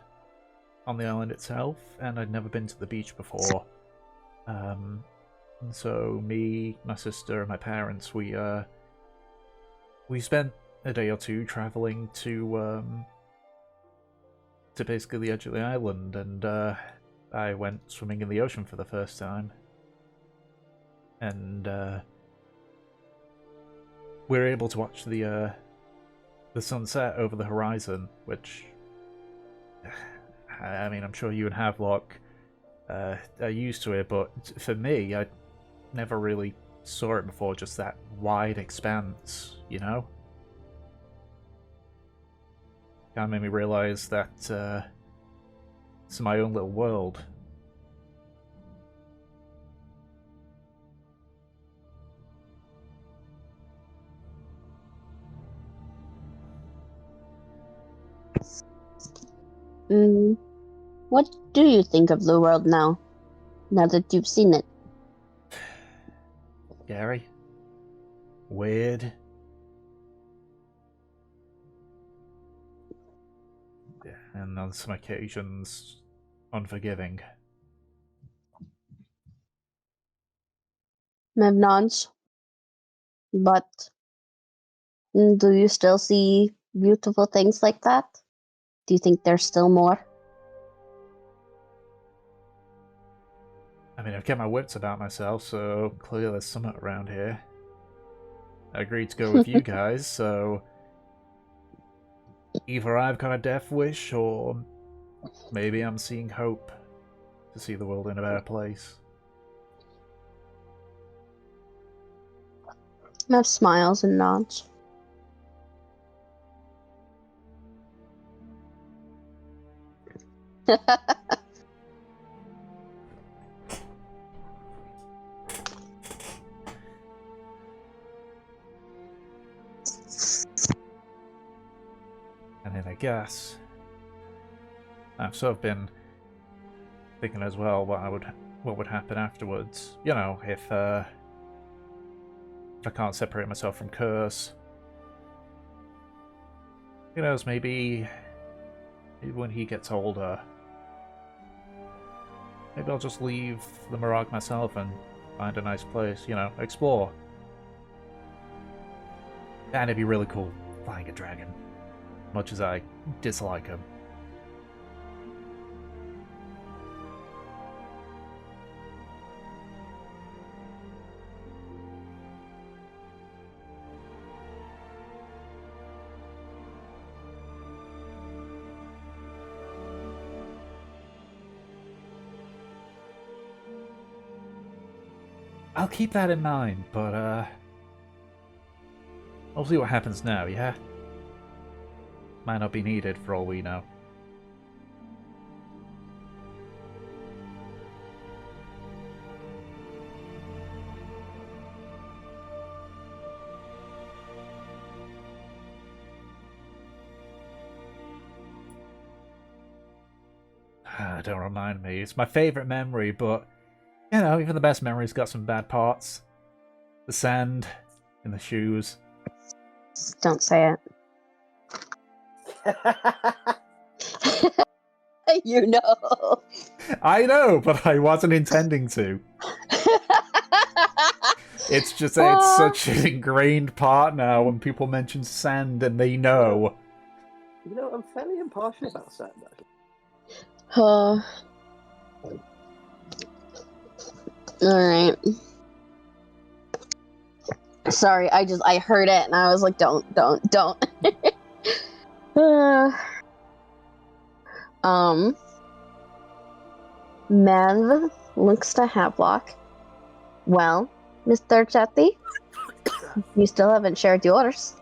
on the island itself, and I'd never been to the beach before. And so me, my sister, and my parents, we spent a day or two traveling to basically the edge of the island, and I went swimming in the ocean for the first time, and we were able to watch the sunset over the horizon, which, I mean, I'm sure you and Havelock are used to it, but for me, I never really saw it before, just that wide expanse, you know? Kind of made me realize that it's my own little world. What do you think of the world now that you've seen it? Scary. Weird. Yeah, and on some occasions, unforgiving. Mev nods. But do you still see beautiful things like that? Do you think there's still more? I mean, I've kept my wits about myself, so clearly there's something around here. I agreed to go with you guys, so either I've got a death wish, or maybe I'm seeing hope to see the world in a better place. Mev smiles and nods. And then I guess I've sort of been thinking as well what would happen afterwards. You know, if I can't separate myself from Curse. Who knows, maybe when he gets older, maybe I'll just leave the Murrag myself and find a nice place, you know, explore. And it'd be really cool flying a dragon, much as I dislike him. I'll keep that in mind, but I'll see what happens now, yeah? Might not be needed for all we know. Don't remind me. It's my favourite memory, but, you know, even the best memories got some bad parts. The sand in the shoes. Don't say it. You know. I know, but I wasn't intending to. It's just that it's such an ingrained part now when people mention sand and they know. You know, I'm fairly impartial about sand, actually. Alright. Sorry, I heard it and I was like, don't. Mev looks to Havelock. Well, Mr. Chatty, you still haven't shared yours.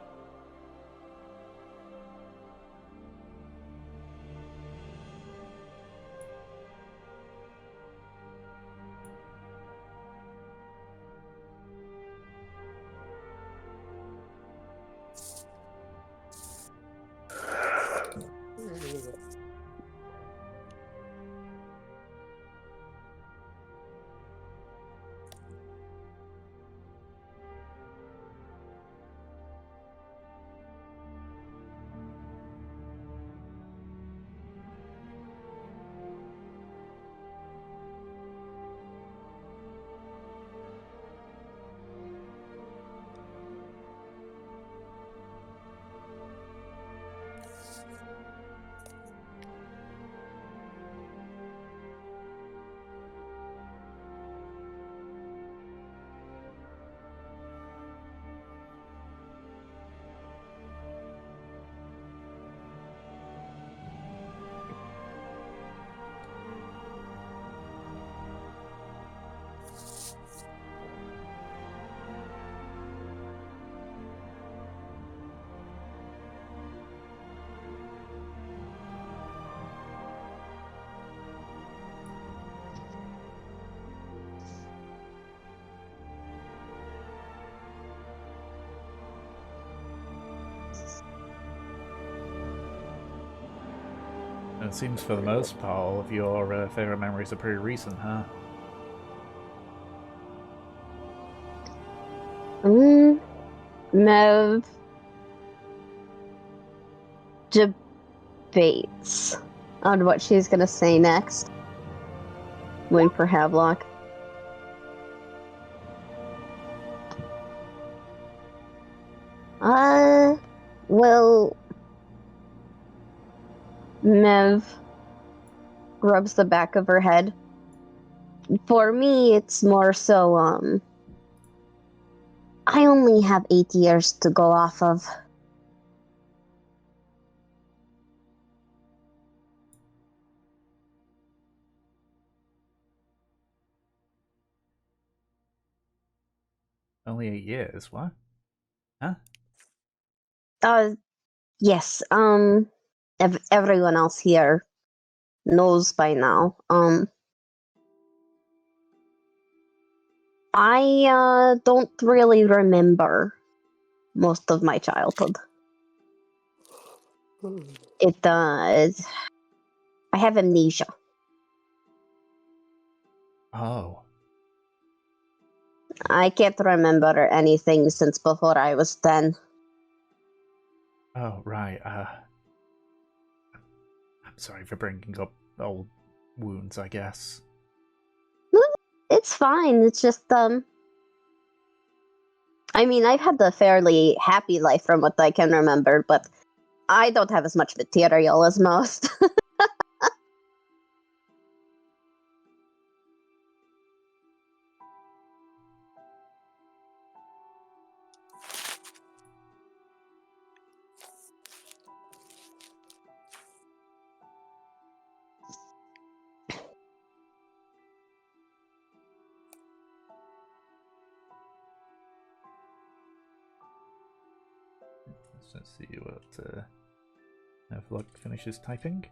It seems for the most part all of your favourite memories are pretty recent, huh? Mev debates on what she's gonna say next. Wait for Havelock. Well, Mev rubs the back of her head. For me, it's more so, I only have 8 years to go off of. Only 8 years, what? Huh? Yes, everyone else here knows by now. I don't really remember most of my childhood. I have amnesia. Oh. I can't remember anything since before I was 10. Oh, right, I'm sorry for bringing up old wounds, I guess. It's fine, it's just, I mean, I've had a fairly happy life from what I can remember, but I don't have as much material as most. let's see what have luck finishes typing.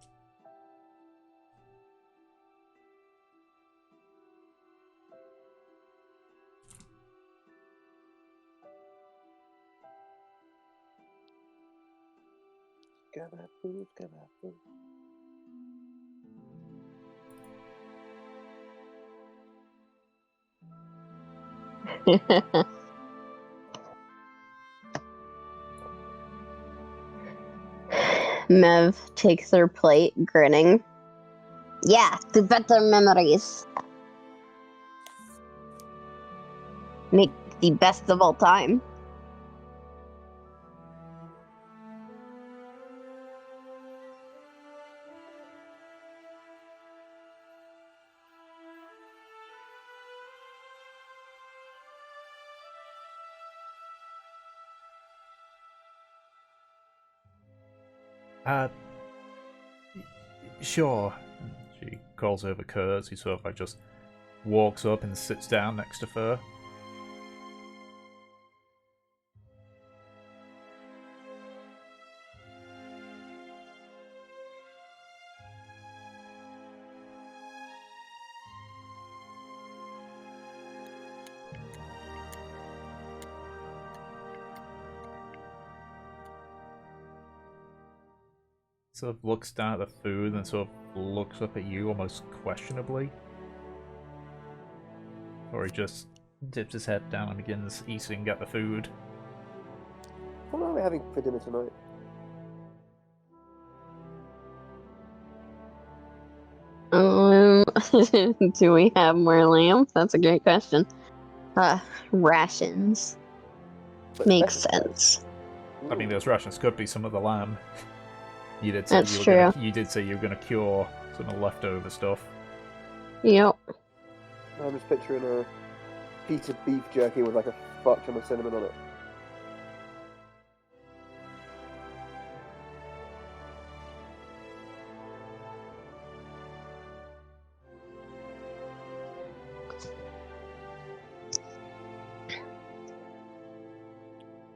Mev takes her plate, grinning. Yeah, the better memories. Make the best of all time. Sure. She calls over Kurz, who sort of like just walks up and sits down next to Fur. Sort of looks down at the food and sort of looks up at you almost questionably. Or he just dips his head down and begins eating at the food. What are we having for dinner tonight? Do we have more lamb? That's a great question. Rations. But Makes special. sense. I mean, those rations could be some of the lamb. You did say That's you were true. you did say you were gonna cure some of the leftover stuff. Yep. I'm just picturing a piece of beef jerky with like a fuck ton of cinnamon on it.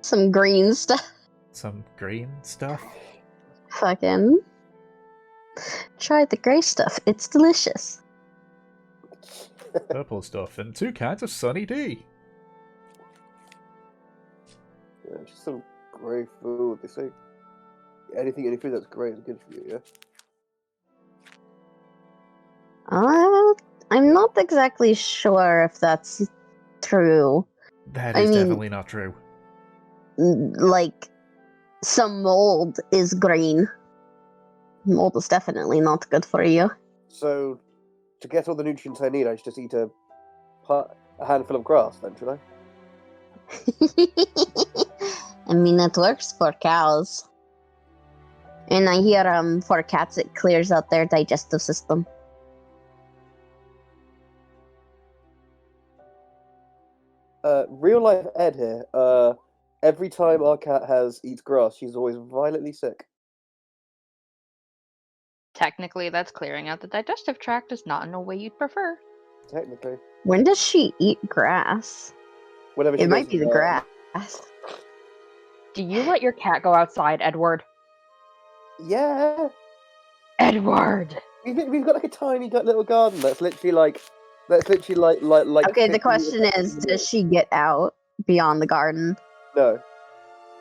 Some green stuff. Some green stuff. Fucking. Try the gray stuff. It's delicious. Purple stuff, and 2 cans of Sunny D. Yeah, it's just some grey food. They say any food that's grey is good for you, yeah? I'm not exactly sure if that's true. That I is mean- definitely not true. Like, some mold is green. Mold is definitely not good for you. So, to get all the nutrients I need, I should just eat a handful of grass, then, should I? I mean, it works for cows. And I hear for cats it clears out their digestive system. Real life Ed here. Every time our cat eats grass, she's always violently sick. Technically, that's clearing out the digestive tract is not in a way you'd prefer. Technically, When does she eat grass? whenever she It might goes be to the grass. Do you let your cat go outside, Edward? Yeah, Edward! we've got like a tiny little garden that's literally like like. Okay, 50 the question meters is, from the does she get out beyond the garden? No.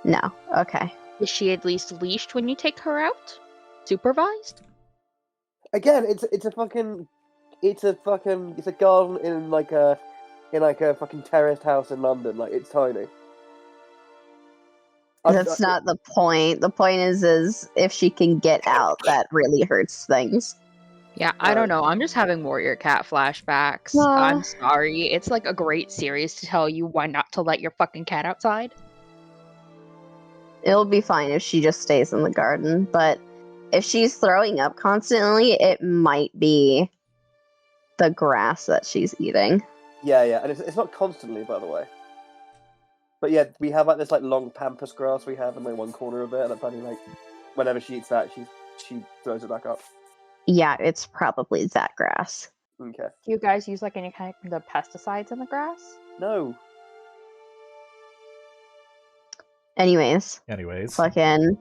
No. Okay. Is she at least leashed when you take her out? Supervised? Again, it's a garden in like a fucking terraced house in London. Like, it's tiny. That's not the point. The point is if she can get out, that really hurts things. Yeah, I don't know. I'm just having Warrior Cat flashbacks. I'm sorry. It's like a great series to tell you why not to let your fucking cat outside. It'll be fine if she just stays in the garden, but if she's throwing up constantly, it might be the grass that she's eating. Yeah, and it's not constantly, by the way. But yeah, we have like this like long pampas grass we have in like one corner of it, and apparently like whenever she eats that, she throws it back up. Yeah, it's probably that grass. Okay. Do you guys use like any kind of pesticides in the grass? No. Anyways, fucking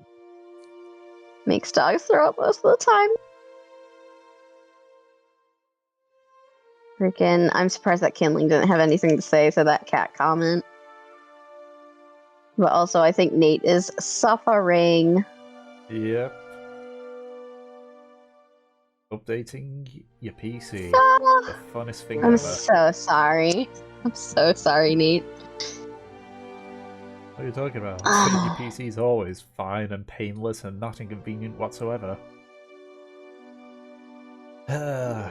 makes dogs throw up most of the time. Freaking, I'm surprised that Kindling didn't have anything to say to that cat comment. But also, I think Nate is suffering. Yep. Updating your PC. The funnest thing I'm ever. so sorry. I'm so sorry, Nate. What are you talking about? Updating your PC is always fine and painless and not inconvenient whatsoever. And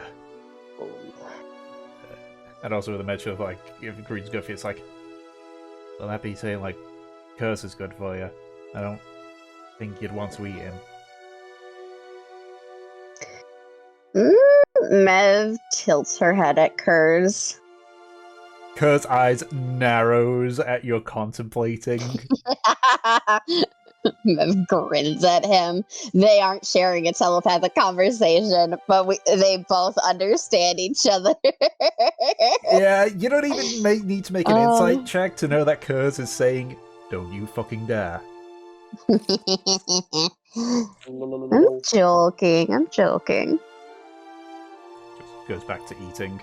also with the mention of, like, if Green's good for you, it's like, well, that be saying, like, Curse is good for you. I don't think you'd want to eat him. Mev tilts her head at Kurz. Kurt's eyes narrows at your contemplating. Mev grins at him. They aren't sharing a telepathic conversation, but they both understand each other. Yeah, you don't even need to make an insight check to know that Kurz is saying, "Don't you fucking dare." I'm joking. I'm joking. Just goes back to eating.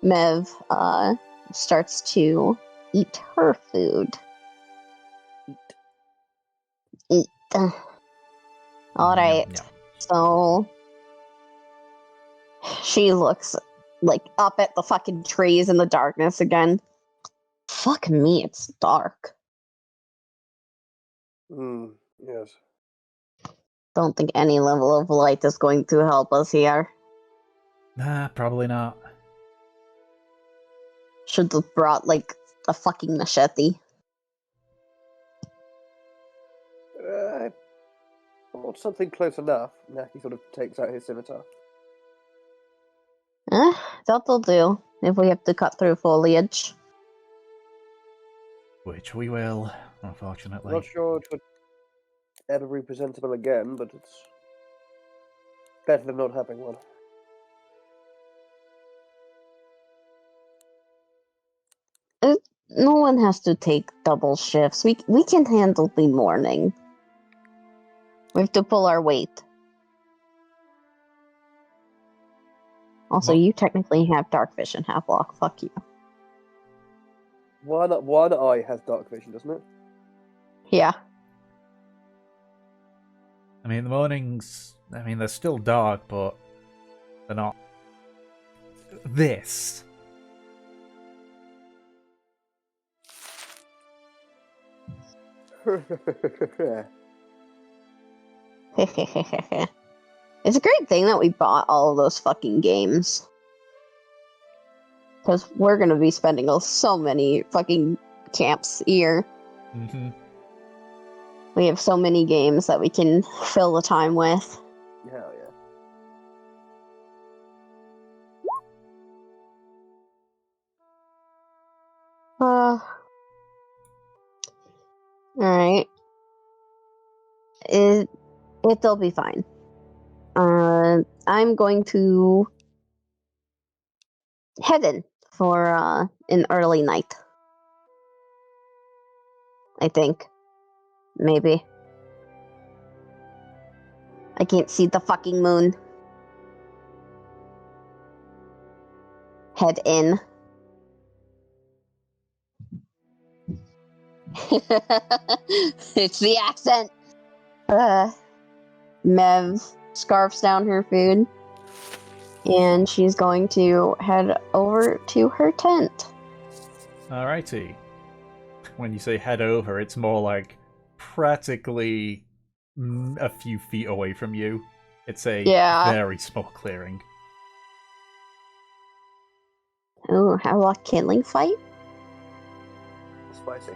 Mev starts to eat her food. Eat. Alright. Yum, yum. So she looks like up at the fucking trees in the darkness again. Fuck me, it's dark. Yes. Don't think any level of light is going to help us here. Nah, probably not. Should have brought, like, a fucking machete. Or something close enough. Naki sort of takes out his scimitar. That'll do, if we have to cut through foliage. Which we will, unfortunately. Not sure it would ever be presentable again, but it's better than not having one. No one has to take double shifts. We can handle the morning. We have to pull our weight. Also, you technically have dark vision, Half-Lock. Fuck you. One eye has dark vision, doesn't it? Yeah. I mean, the mornings, I mean, they're still dark, but they're not this. It's a great thing that we bought all of those fucking games. Because we're gonna be spending so many fucking camps here. Mm-hmm. We have so many games that we can fill the time with. Hell yeah. Alright. It'll be fine. I'm going to head in for an early night. I think. Maybe. I can't see the fucking moon. Head in. It's the accent. Mev scarfs down her food, and she's going to head over to her tent. Alrighty. When you say head over, it's more like practically a few feet away from you. It's a very small clearing. Oh, how a kindling fight? Spicy.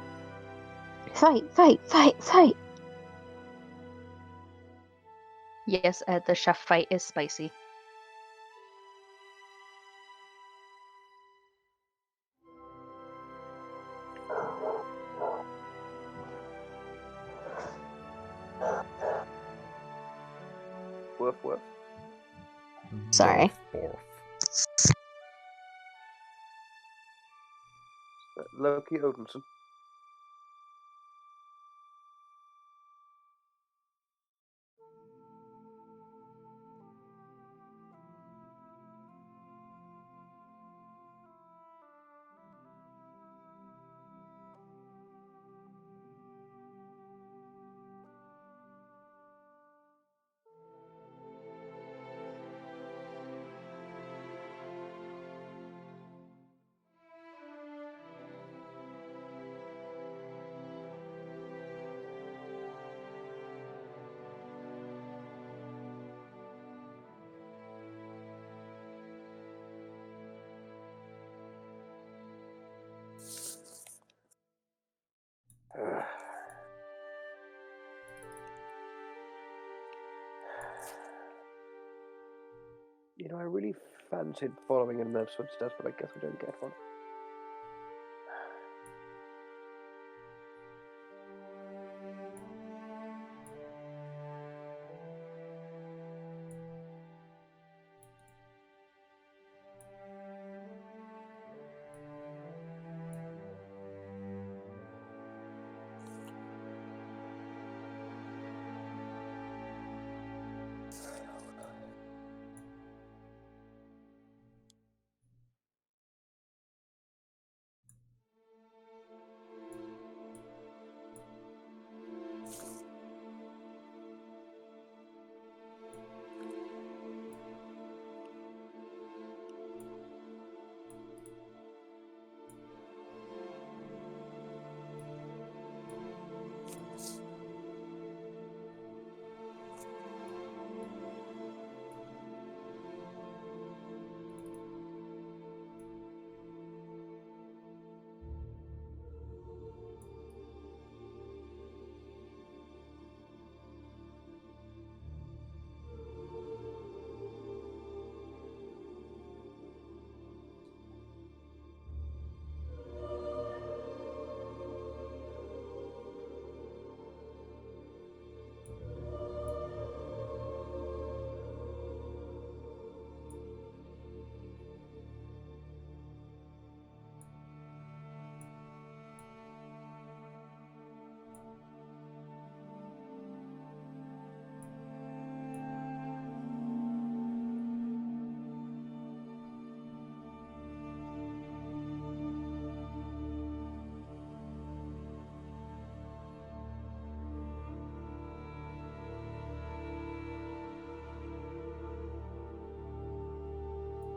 Fight! Yes, the chef fight is spicy. Woof. Sorry. Borf. Loki Odinson. You know, I really fancied following in Merv's footsteps, but I guess we don't get one.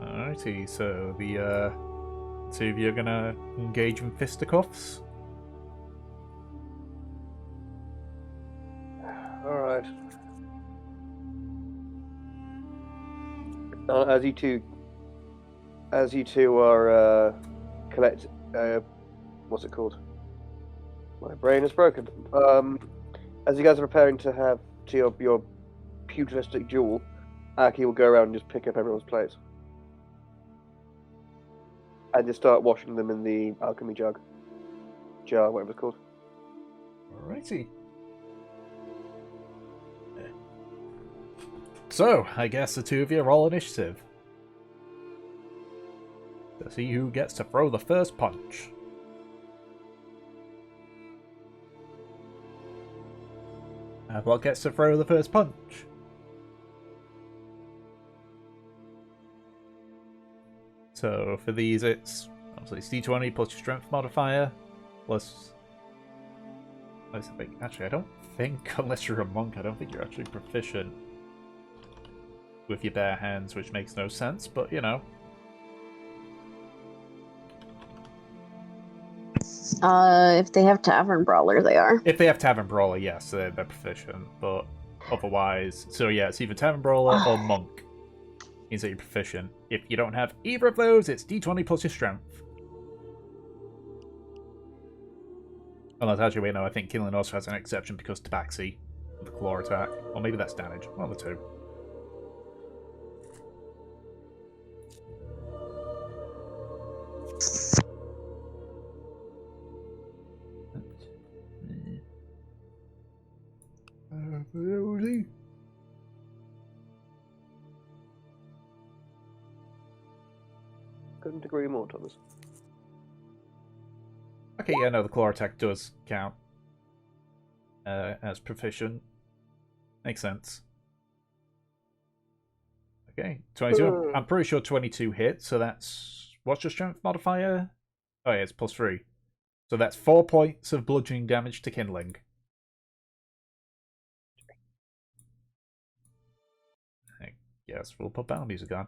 Alrighty, so the two of you are gonna engage in fisticuffs. Alright. As you two are what's it called? My brain is broken. As you guys are preparing to have your pugilistic duel, Aki will go around and just pick up everyone's plates. And just start washing them in the alchemy jar, whatever it's called. Alrighty. So, I guess the two of you roll initiative. To see who gets to throw the first punch. And what gets to throw the first punch? So for these, it's obviously D20 plus your strength modifier, plus. Actually, I don't think, unless you're a monk, I don't think you're actually proficient with your bare hands, which makes no sense, but you know. If they have Tavern Brawler, they are. If they have Tavern Brawler, yes, they're proficient, but otherwise. So yeah, it's either Tavern Brawler or Monk. Means that you're proficient. If you don't have either of those, it's D20 plus your strength. Unless, actually, wait, no, I think Killing also has an exception because Tabaxi, the claw attack. Or maybe that's damage. One of the two. Couldn't agree more, Thomas. Okay, yeah, no, the claw attack does count as proficient. Makes sense. Okay, 22. I'm pretty sure 22 hits, so that's... What's your strength modifier? Oh yeah, it's +3. So that's 4 points of bludgeoning damage to kindling. I guess we'll put battle music on.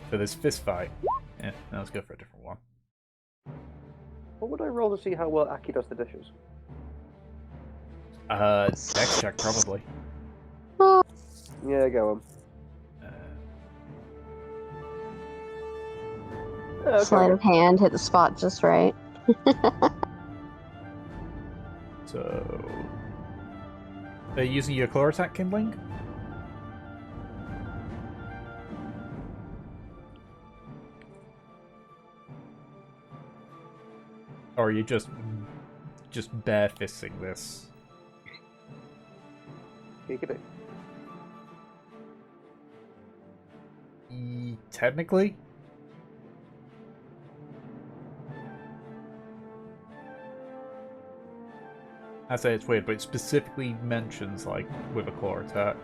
For this fist fight. Yeah, let's go for a different one. What would I roll to see how well Aki does the dishes? Dex check, probably. Yeah, go on. Okay. Sleight of hand, hit the spot just right. So... Are you using your claw attack kindling? Or are you just bare fisting this? Technically? I say it's weird, but it specifically mentions, like, with a claw attack.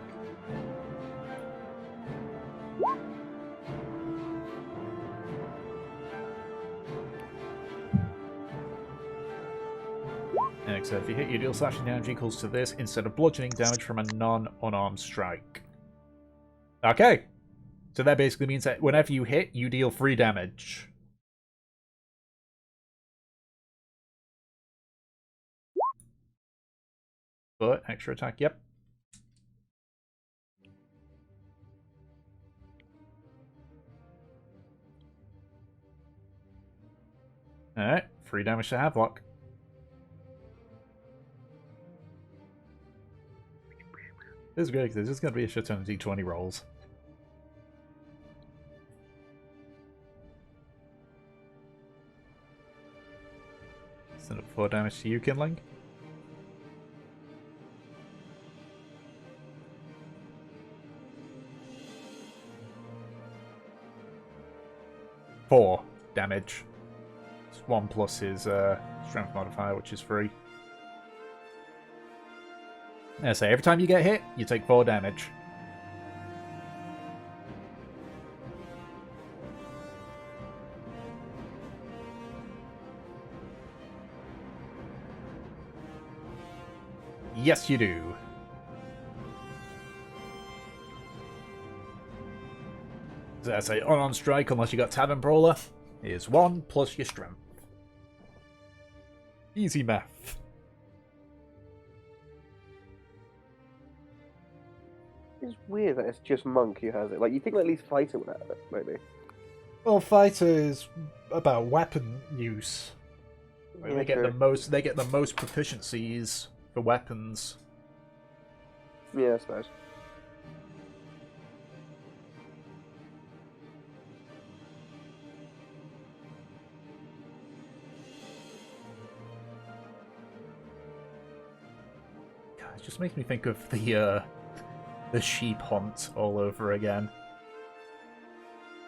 So if you hit, you deal slashing damage equals to this instead of bludgeoning damage from a non-unarmed strike. Okay. So that basically means that whenever you hit, you deal 3 damage. But extra attack, yep. Alright, 3 damage to Havelock. This is great because there's just going to be a shit ton of d20 rolls. Send up 4 damage to you, Kindling. Four damage. It's 1 plus his strength modifier, which is 3. Yeah, so every time you get hit, you take 4 damage. Yes, you do. So I say unarmed strike, unless you got Tavern Brawler, is 1 plus your strength. Easy math. It's weird that it's just Monk who has it. Like, you think at least Fighter would have it, maybe. Well, Fighter is about weapon use. Like, they get the most proficiencies for weapons. Yeah, I suppose. God, it just makes me think of the sheep hunt all over again.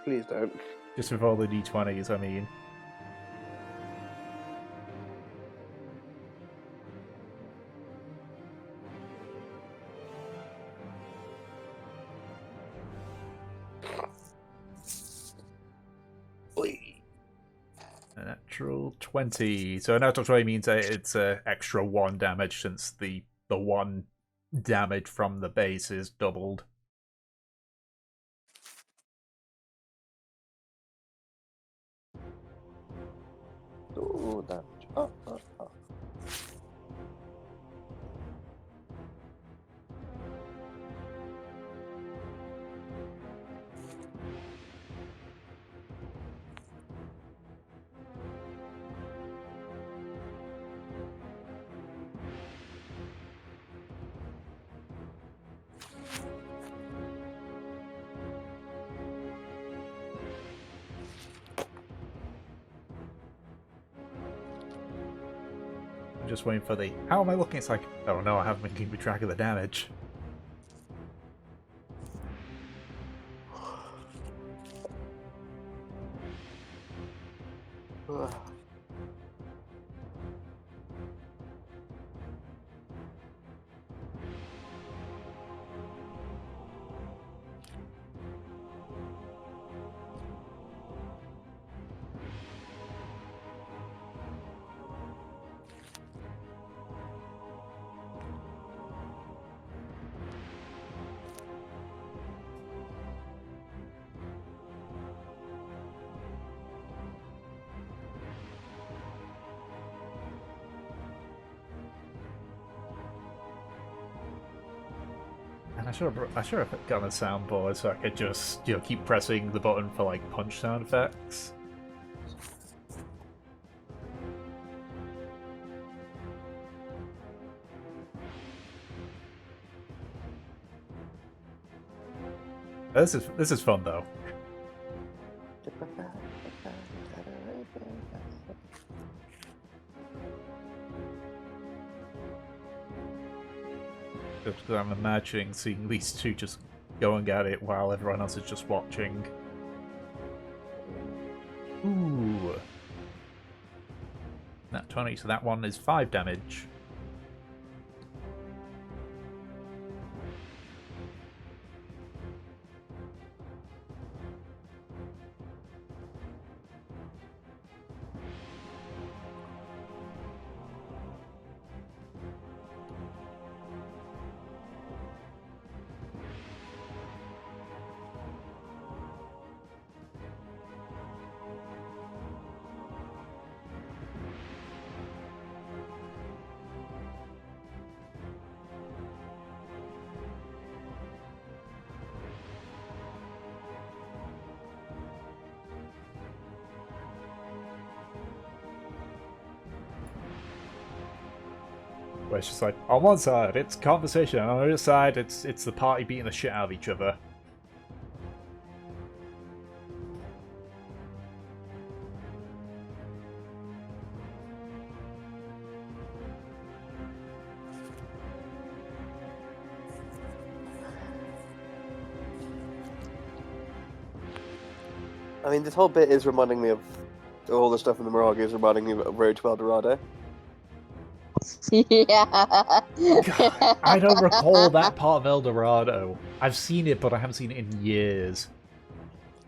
Please don't. Just with all the d20s, I mean. A natural 20. So a natural 20 means that it's extra 1 damage since the 1 damage from the base is doubled. Oh, damage. Oh. I'm just waiting for the... How am I looking? It's like, oh no, I haven't been keeping track of the damage. And I should have gotten a soundboard so I could just, keep pressing the button for like punch sound effects. This is fun though. Just because I'm imagining seeing these two just going at it while everyone else is just watching. Ooh. Nat 20, so that one is 5 damage. Where it's just like, on one side, it's conversation, on the other side, it's the party beating the shit out of each other. I mean, this whole bit is reminding me of all the stuff in the Murrag is reminding me of Road to El Dorado. Yeah. God, I don't recall that part of El Dorado. I've seen it, but I haven't seen it in years.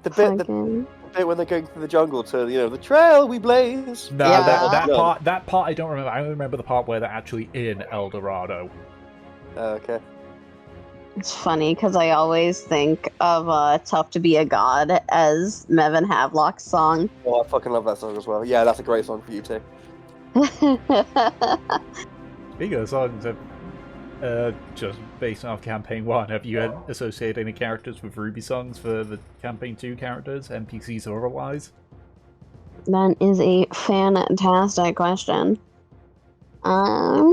The bit when they're going through the jungle to, the trail we blaze. No, Yeah. that part I don't remember. I only remember the part where they're actually in El Dorado. Okay. It's funny because I always think of Tough to Be a God as Mevin Havelock's song. Oh, I fucking love that song as well. Yeah, that's a great song for you too. Speaking of songs, just based off Campaign 1, have you associated any characters with Ruby songs for the Campaign 2 characters, NPCs or otherwise? That is a fantastic question. I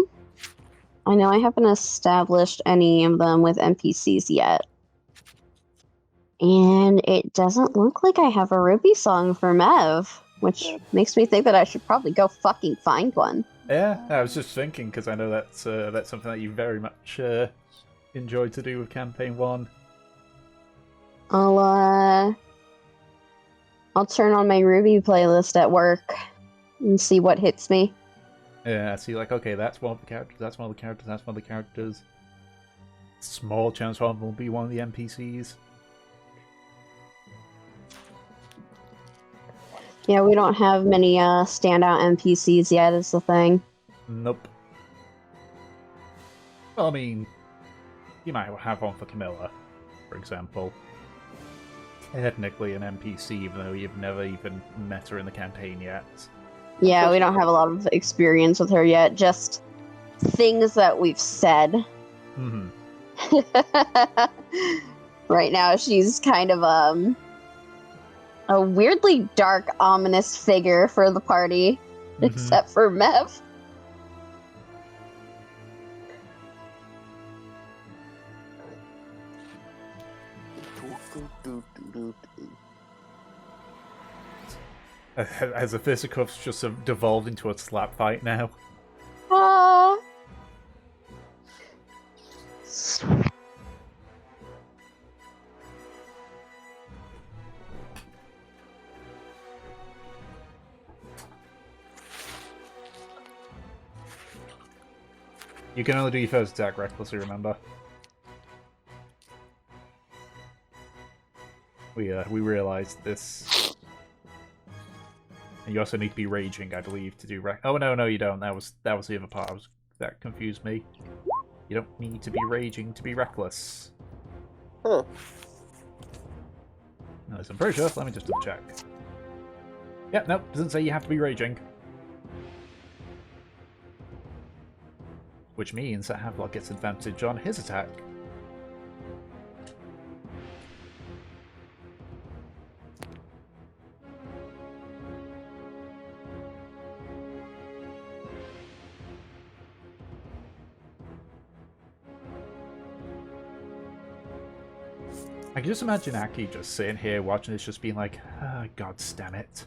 know I haven't established any of them with NPCs yet. And it doesn't look like I have a Ruby song for Mev, which makes me think that I should probably go fucking find one. Yeah, I was just thinking, because I know that's something that you very much enjoyed to do with Campaign 1. I'll turn on my Ruby playlist at work and see what hits me. Yeah, see, like, okay, that's one of the characters, that's one of the characters, that's one of the characters. Small chance one will be one of the NPCs. Yeah, we don't have many standout NPCs yet, is the thing. Nope. Well, I mean, you might have one for Camilla, for example. Technically an NPC, even though you've never even met her in the campaign yet. Yeah, we don't have a lot of experience with her yet, just things that we've said. Mm-hmm. Right now, she's kind of a weirdly dark, ominous figure for the party, except for Mev. As the fisticuffs just have devolved into a slap fight now. Aww. You can only do your first attack recklessly, remember? We realized this. And you also need to be raging, I believe, to do oh no, you don't. That was the other part. That confused me. You don't need to be raging to be reckless. Huh. No, so I'm pretty sure. Let me just double check. Yep, nope, doesn't say you have to be raging. Which means that Havelock gets advantage on his attack. I can just imagine Aki just sitting here watching this, just being like, "Ah, God damn it."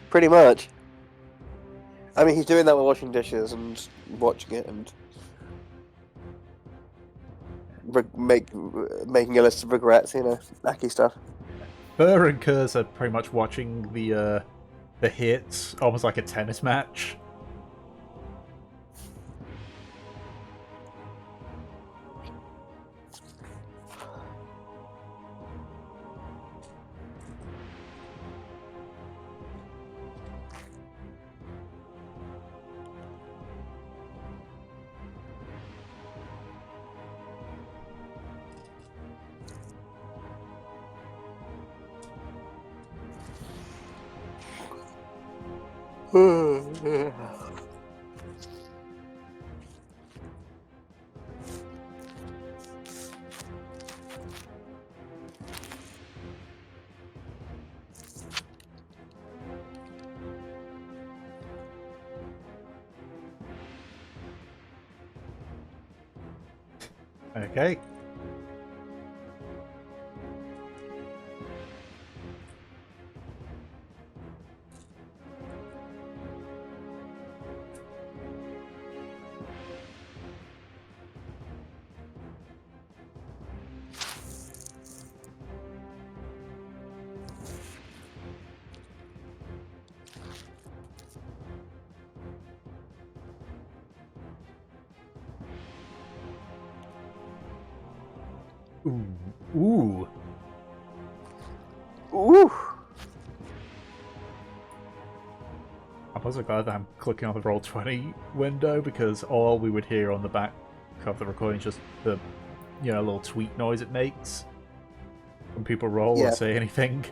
Pretty much. I mean, he's doing that while washing dishes and watching it and making a list of regrets, you know, Aki stuff. Burr and Kurz are pretty much watching the hits, almost like a tennis match. Okay. Ooh. Ooh. I'm also glad that I'm clicking on the Roll20 window, because all we would hear on the back of the recording is just the, little tweet noise it makes when people roll or say anything.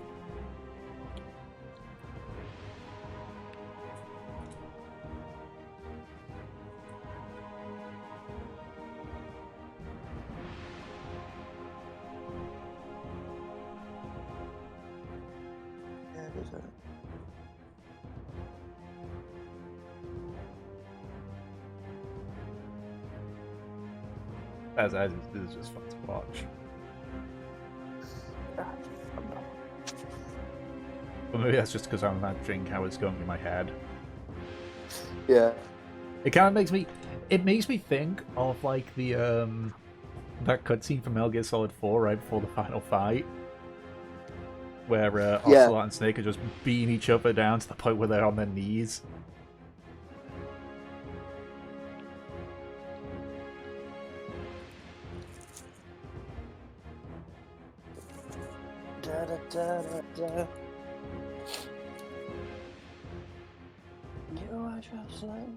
As this is just fun to watch. But maybe that's just because I'm imagining how it's going in my head. Yeah. It kind of makes me think of like the that cutscene from Metal Gear Solid 4 right before the final fight, where Ocelot and Snake are just beating each other down to the point where they're on their knees. Da, da, da, da, da. You are just like me.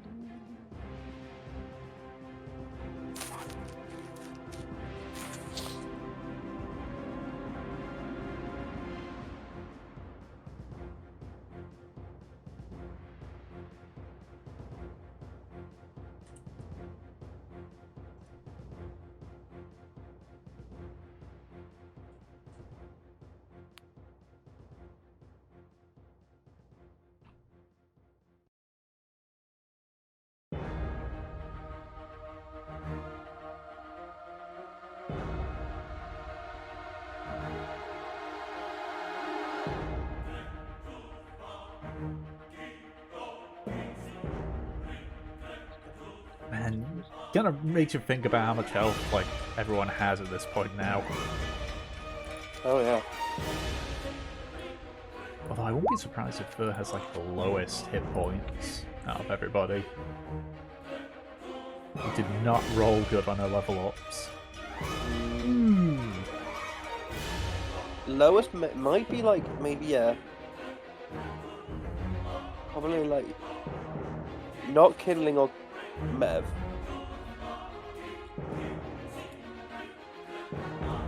Man, kind of makes you think about how much health like everyone has at this point now. Oh yeah. Although I won't be surprised if Fur has like the lowest hit points out of everybody. He did not roll good on her level ups. Lowest might be like maybe probably like not Kindling or Mev.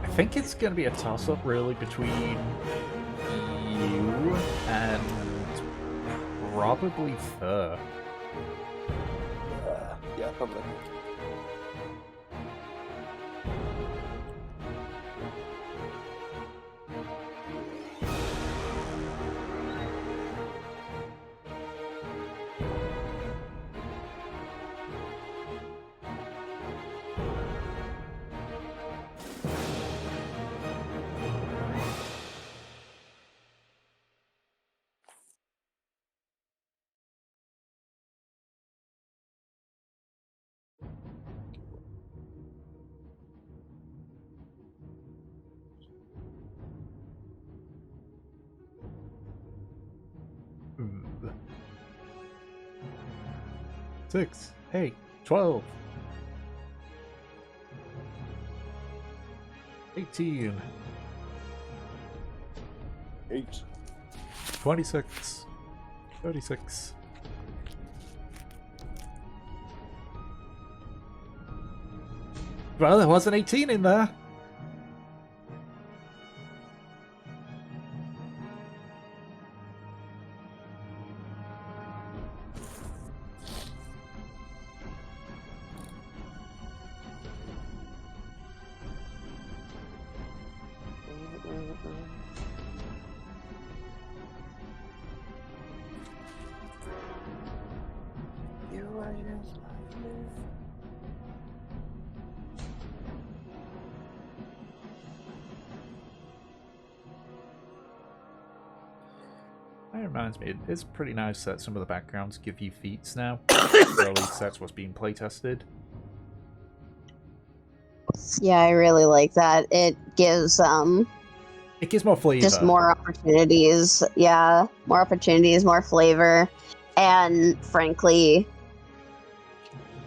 I think it's going to be a toss-up really between you and probably Fur. Yeah, probably. 6, 8, 12, 18, 8. 26, 36. Well, there was an 18 in there. That reminds me, it's pretty nice that some of the backgrounds give you feats now. Or at least that's what's being playtested. Yeah, I really like that. It gives It gives more flavor. just more opportunities. Yeah, more opportunities, more flavor, and frankly,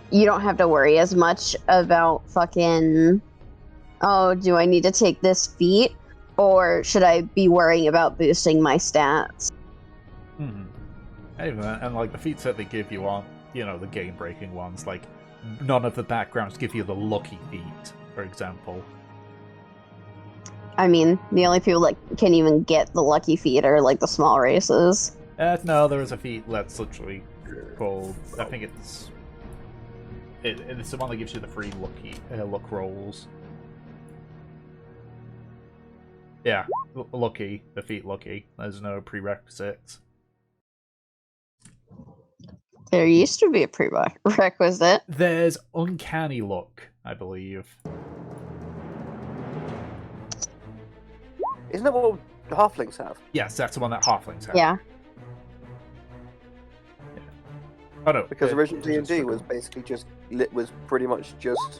you don't have to worry as much about fucking. Oh, do I need to take this feat, or should I be worrying about boosting my stats? Mm-hmm. And like the feats that they give you aren't, you know, the game-breaking ones. Like none of the backgrounds give you the lucky feat, for example. I mean, the only people that can even get the lucky feat are like the small races. No, there is a feat that's literally called. I think it's the one that gives you the free luck rolls. Yeah, lucky. The feat lucky. There's no prerequisites. There used to be a prerequisite. There's uncanny luck, I believe. Isn't that what the halflings have? Yes, that's the one that halflings have. Yeah. Oh no, Because original D&D was basically was pretty much just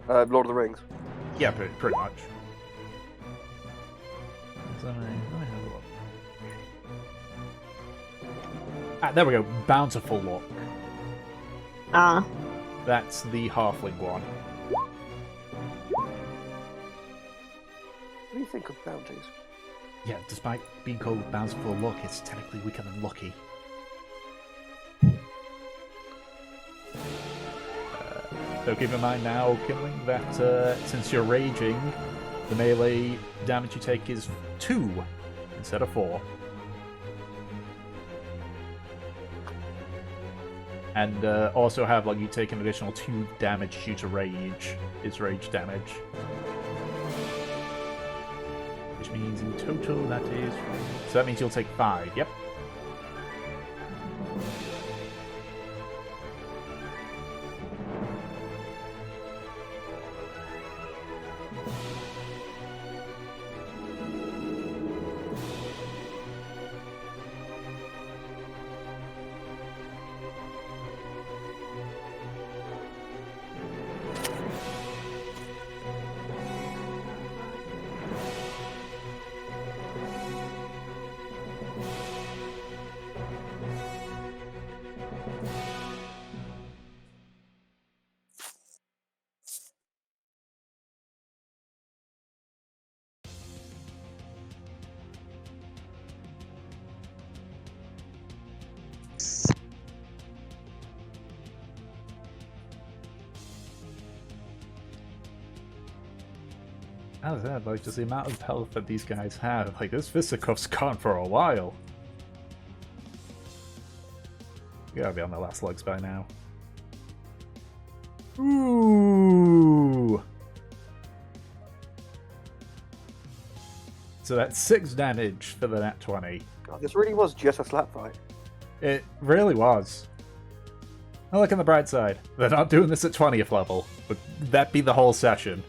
Lord of the Rings. Yeah, pretty much. So, let me have a look. Ah, there we go. Bountiful luck. That's the halfling one. What do you think of bounties? Yeah, despite being called bountiful luck, it's technically weaker than lucky. So keep in mind now, Kindling, that since you're raging, the melee damage you take is 2 instead of 4. And also have, like, you take an additional 2 damage due to rage, is rage damage. Which means in total that is... So that means you'll take 5, yep. As I said, like, just the amount of health that these guys have. Like, this Fisticuff's gone for a while. You gotta be on their last legs by now. Ooh! So that's 6 damage for the nat 20. God, this really was just a slap fight. It really was. Now look on the bright side. They're not doing this at 20th level. Would that be the whole session?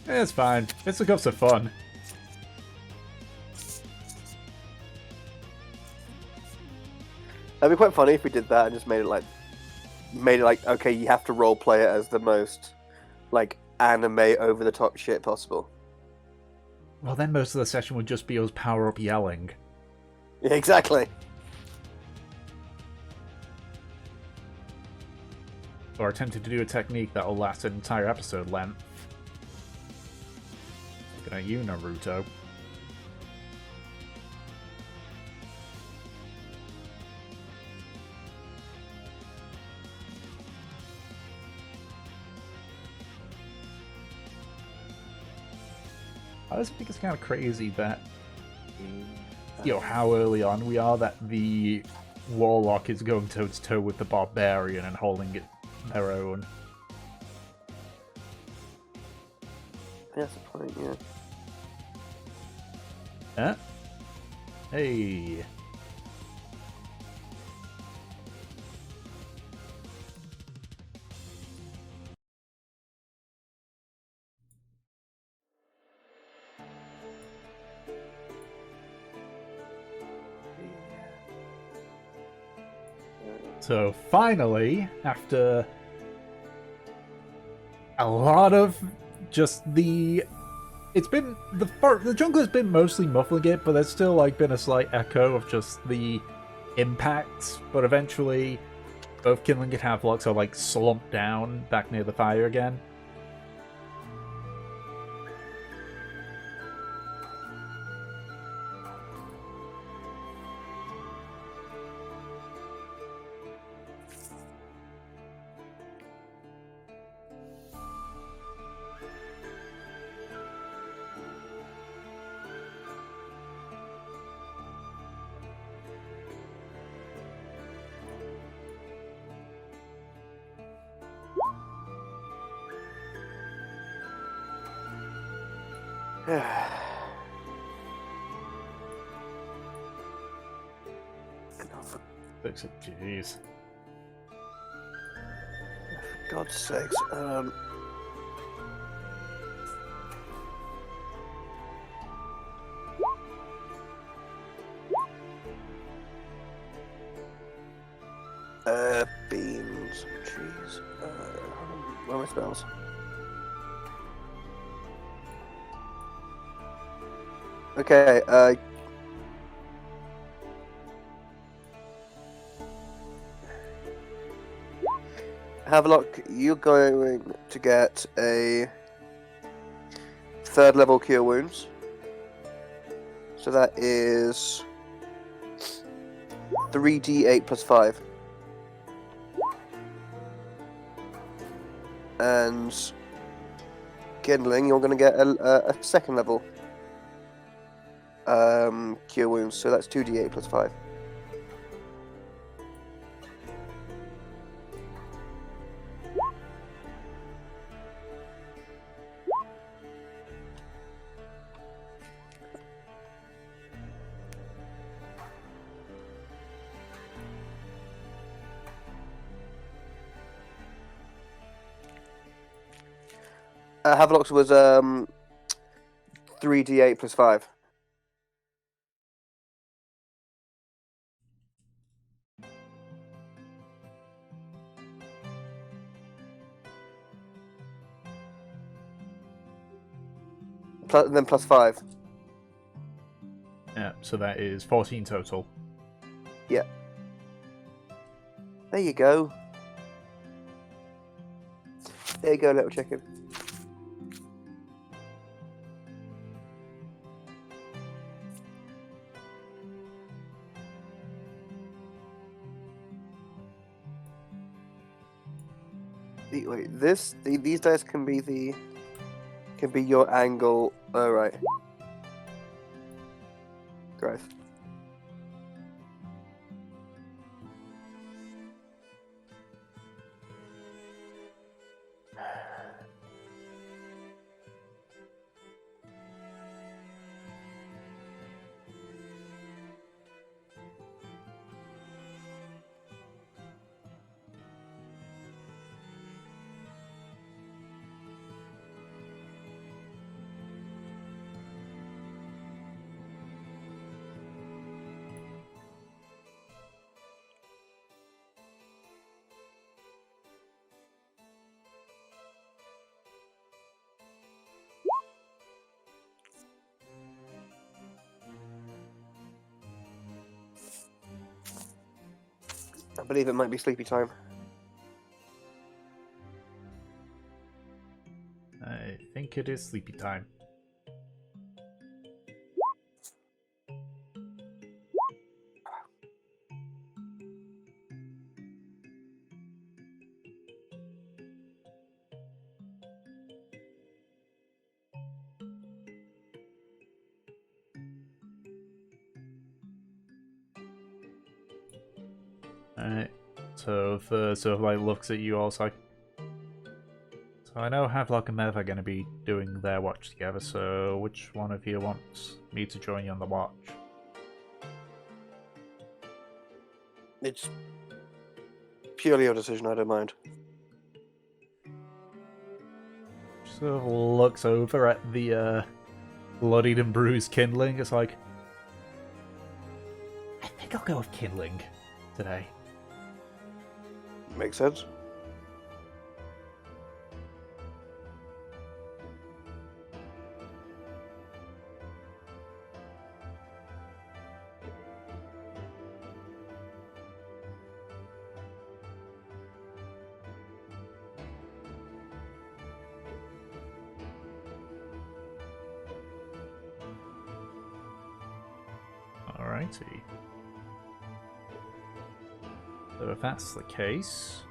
It's fine. Fisticuffs are fun. That'd be quite funny if we did that and just made it like, okay, you have to roleplay it as the most, like, anime over the top shit possible. Well, then most of the session would just be us power up yelling. Yeah, exactly. Or attempting to do a technique that'll last an entire episode length. Looking at you, Naruto. I just think it's kind of crazy that, you know, how early on we are that the Warlock is going toe-to-toe with the Barbarian and holding it their own. That's the point, yeah. Huh? Hey. So finally, after a lot of just the... It's been... The jungle has been mostly muffling it, but there's still like been a slight echo of just the impacts. But eventually, both Kindling and Havelocks are like slumped down back near the fire again. Jeez. For God's sakes, beans, trees, where are my spells? Okay, Havelock, you're going to get a 3rd level Cure Wounds. So that is 3d8 plus 5. And Kindling, you're going to get a 2nd level Cure Wounds. So that's 2d8 plus 5. Havelock's was 3d8 plus 5. And then plus 5. Yeah, so that is 14 total. Yeah. There you go. There you go, little chicken. Wait, these dice can be your angle. Oh, right. Growth. I believe it might be sleepy time. I think it is sleepy time. Alright, so the sort of like looks at you all, like, so I know Havelock and Mev are going to be doing their watch together, so which one of you wants me to join you on the watch? It's purely your decision, I don't mind. Sort of looks over at the bloodied and bruised kindling. It's like, I think I'll go with kindling today. Makes sense. Alrighty. So if that's the case,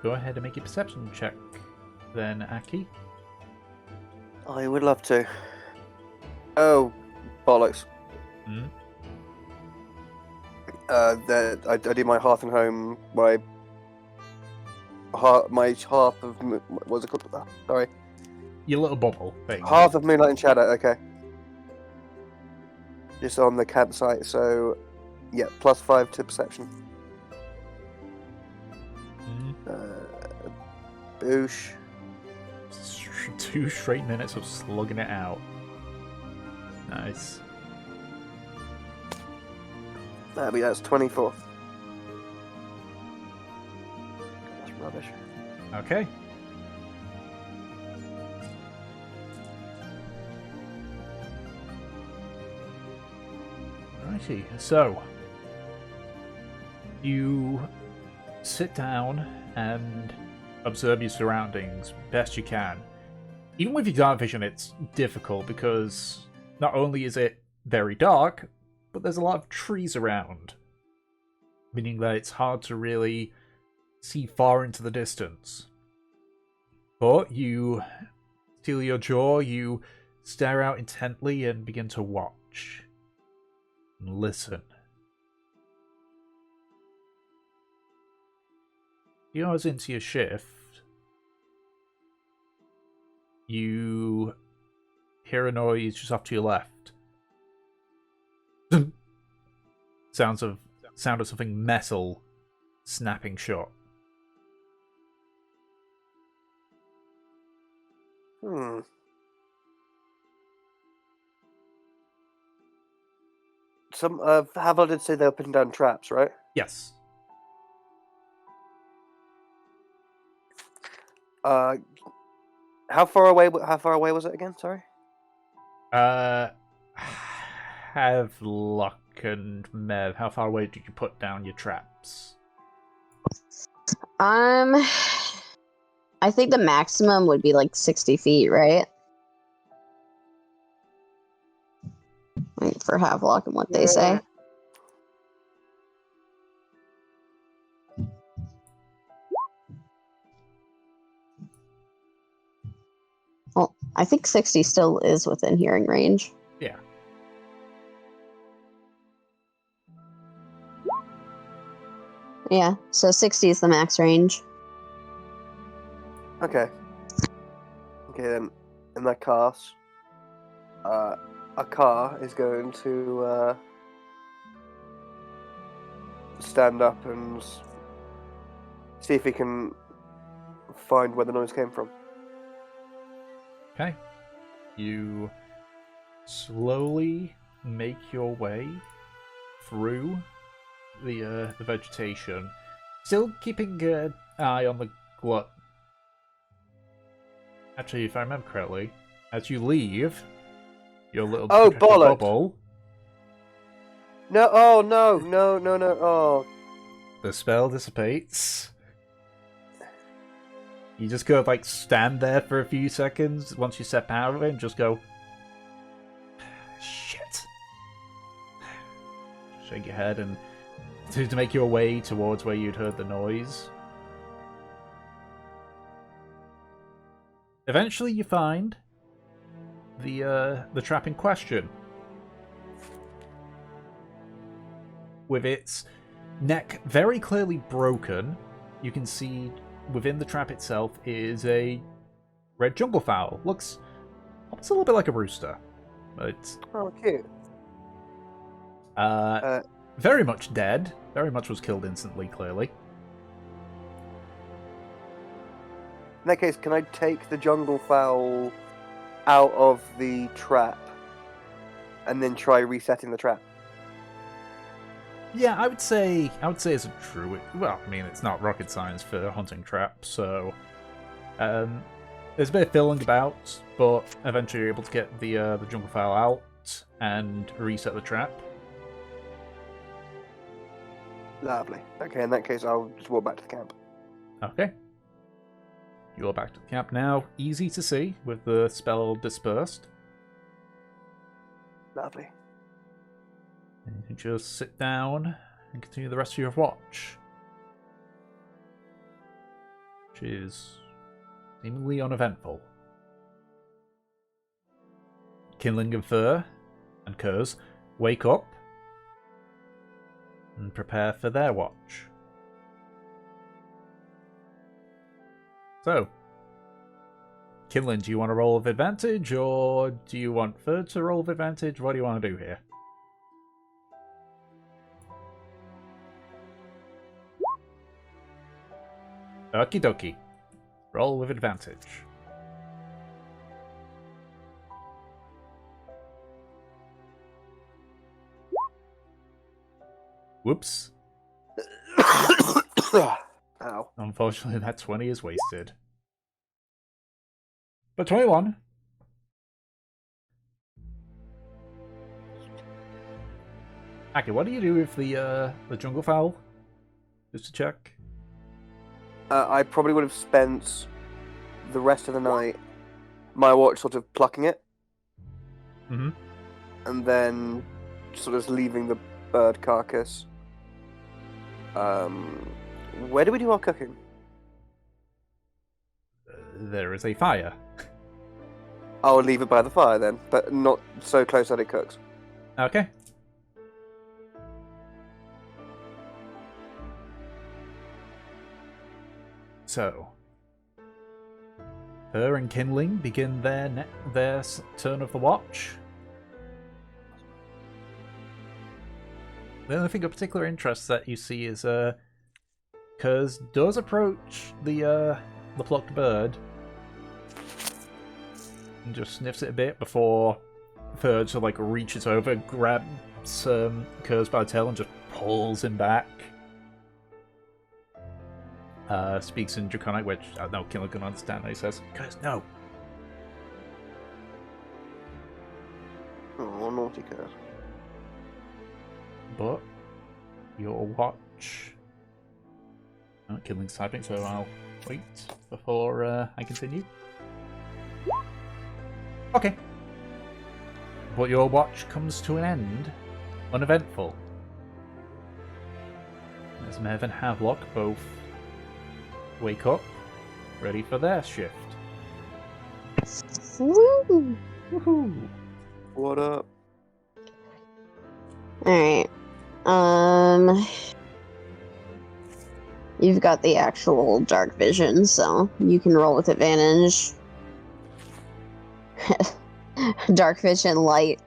go ahead and make a perception check then, Aki. I would love to. Oh, bollocks. Hmm? I do my hearth and home, my hearth of what's it called? Oh, sorry, Your little bubble thing. hearth of moonlight and shadow. Okay, just on the campsite. So, yeah, +5 to perception. Boosh. 2 straight minutes of slugging it out. Nice. That's 24. That's rubbish. Okay. Righty, so you sit down and observe your surroundings best you can. Even with your dark vision, it's difficult because not only is it very dark, but there's a lot of trees around, meaning that it's hard to really see far into the distance. But you steel your jaw, you stare out intently and begin to watch and listen. A few hours into your shift, you hear a noise just off to your left. Sound of something metal snapping shut. Some Havel did say they were putting down traps, right? Yes. How far away was it again? Sorry. Have luck and Mev, how far away did you put down your traps? I think the maximum would be like 60 feet, right? Like for Havelock and what they say. Well, I think 60 still is within hearing range. Yeah. Yeah, so 60 is the max range. Okay. Okay then, in that case, a car is going to stand up and see if he can find where the noise came from. Okay. You slowly make your way through the vegetation, still keeping an eye on the glut. Actually, if I remember correctly, as you leave your little bollocks. bubble, No, oh no, no, no, no, oh. The spell dissipates. You just go like stand there for a few seconds once you step out of it and just go, shit. Shake your head and to make your way towards where you'd heard the noise. Eventually you find the trap in question. With its neck very clearly broken, you can see within the trap itself is a red jungle fowl. Looks almost a little bit like a rooster. But Oh, cute. very much dead. Very much was killed instantly, clearly. In that case, can I take the jungle fowl out of the trap and then try resetting the trap? Yeah, I would say it's a druid. Well, I mean, it's not rocket science for hunting traps, so there's a bit of fiddling about, but eventually you're able to get the jungle fowl out and reset the trap. Lovely. Okay, in that case, I'll just walk back to the camp. Okay. You're back to the camp now. Easy to see with the spell dispersed. Lovely. And you can just sit down and continue the rest of your watch. Which is seemingly uneventful. Kindling and Fur and Kurz wake up and prepare for their watch. So, Kindling, do you want to roll with advantage, or do you want Fur to roll with advantage? What do you want to do here? Okie dokie. Roll with advantage. Whoops. Ow. Unfortunately, that 20 is wasted. But 21. Okay, what do you do with the jungle fowl? Just to check. I probably would have spent the rest of the night, my watch sort of plucking it, Mm-hmm. and then sort of leaving the bird carcass. Where do we do our cooking? There is a fire. I'll leave it by the fire then, but not so close that it cooks. Okay. So, Her and Kindling begin their turn of the watch. The only thing of particular interest that you see is Kurz does approach the plucked bird and just sniffs it a bit before Fur sort of like reaches over, grabs Kurz by the tail and just pulls him back. Speaks in Draconic, which I don't know Kindling can understand. He says, Kurz, no. Oh, naughty Kurz. But your watch. Oh, Kindling's typing, so I'll wait before I continue. Okay. But your watch comes to an end, uneventful. As Mev and Havelock both wake up, ready for their shift. Woo! Woohoo! What up? Alright. You've got the actual dark vision, so you can roll with advantage. Dark vision light.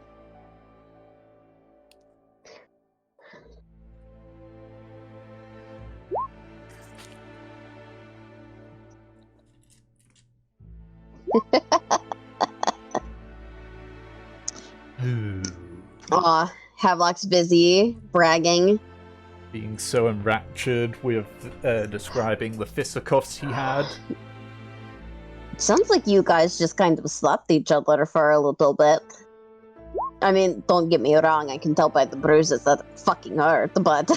Ooh. Aw, Havelock's busy bragging. Being so enraptured with describing the fisticuffs he had. Sounds like you guys just kind of slapped each other for a little bit. I mean, don't get me wrong, I can tell by the bruises that it fucking hurt, but...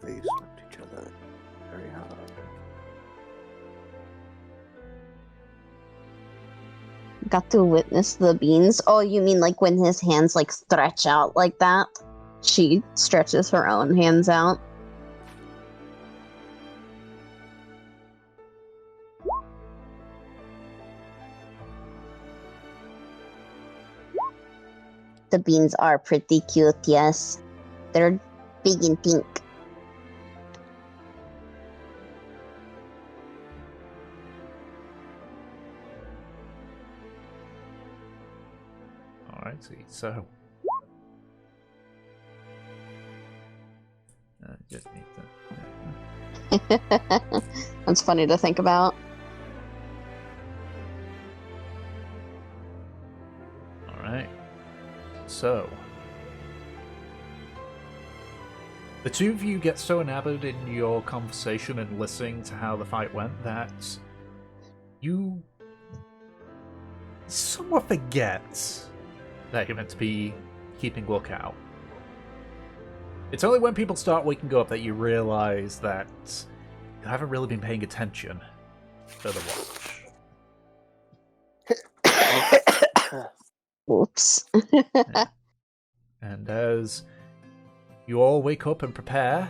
They slapped each other very hard. Got to witness the beans. Oh, you mean like when his hands like stretch out like that? She stretches her own hands out. The beans are pretty cute, yes. They're big and pink. Alrighty, so just need to. That's funny to think about. Alright. So the two of you get so enamored in your conversation and listening to how the fight went that you somewhat forget that you're meant to be keeping lookout. It's only when people start waking up that you realize that you haven't really been paying attention to the watch. Oops. And as you all wake up and prepare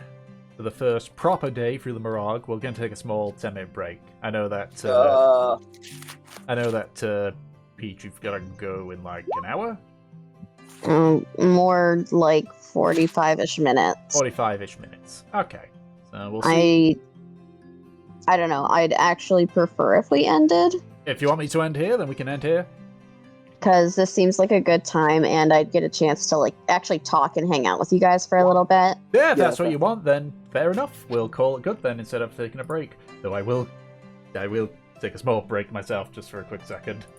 for the first proper day through the Murrag, we're going to take a small 10-minute break. I know that Peach, you've got to go in like an hour? More like 45-ish minutes. 45-ish minutes. Okay. So we'll see. I don't know. I'd actually prefer if we ended. If you want me to end here, then we can end here. Because this seems like a good time, and I'd get a chance to like actually talk and hang out with you guys for a little bit. Yeah, if that's what you want, then fair enough. We'll call it good then instead of taking a break. Though I will take a small break myself just for a quick second.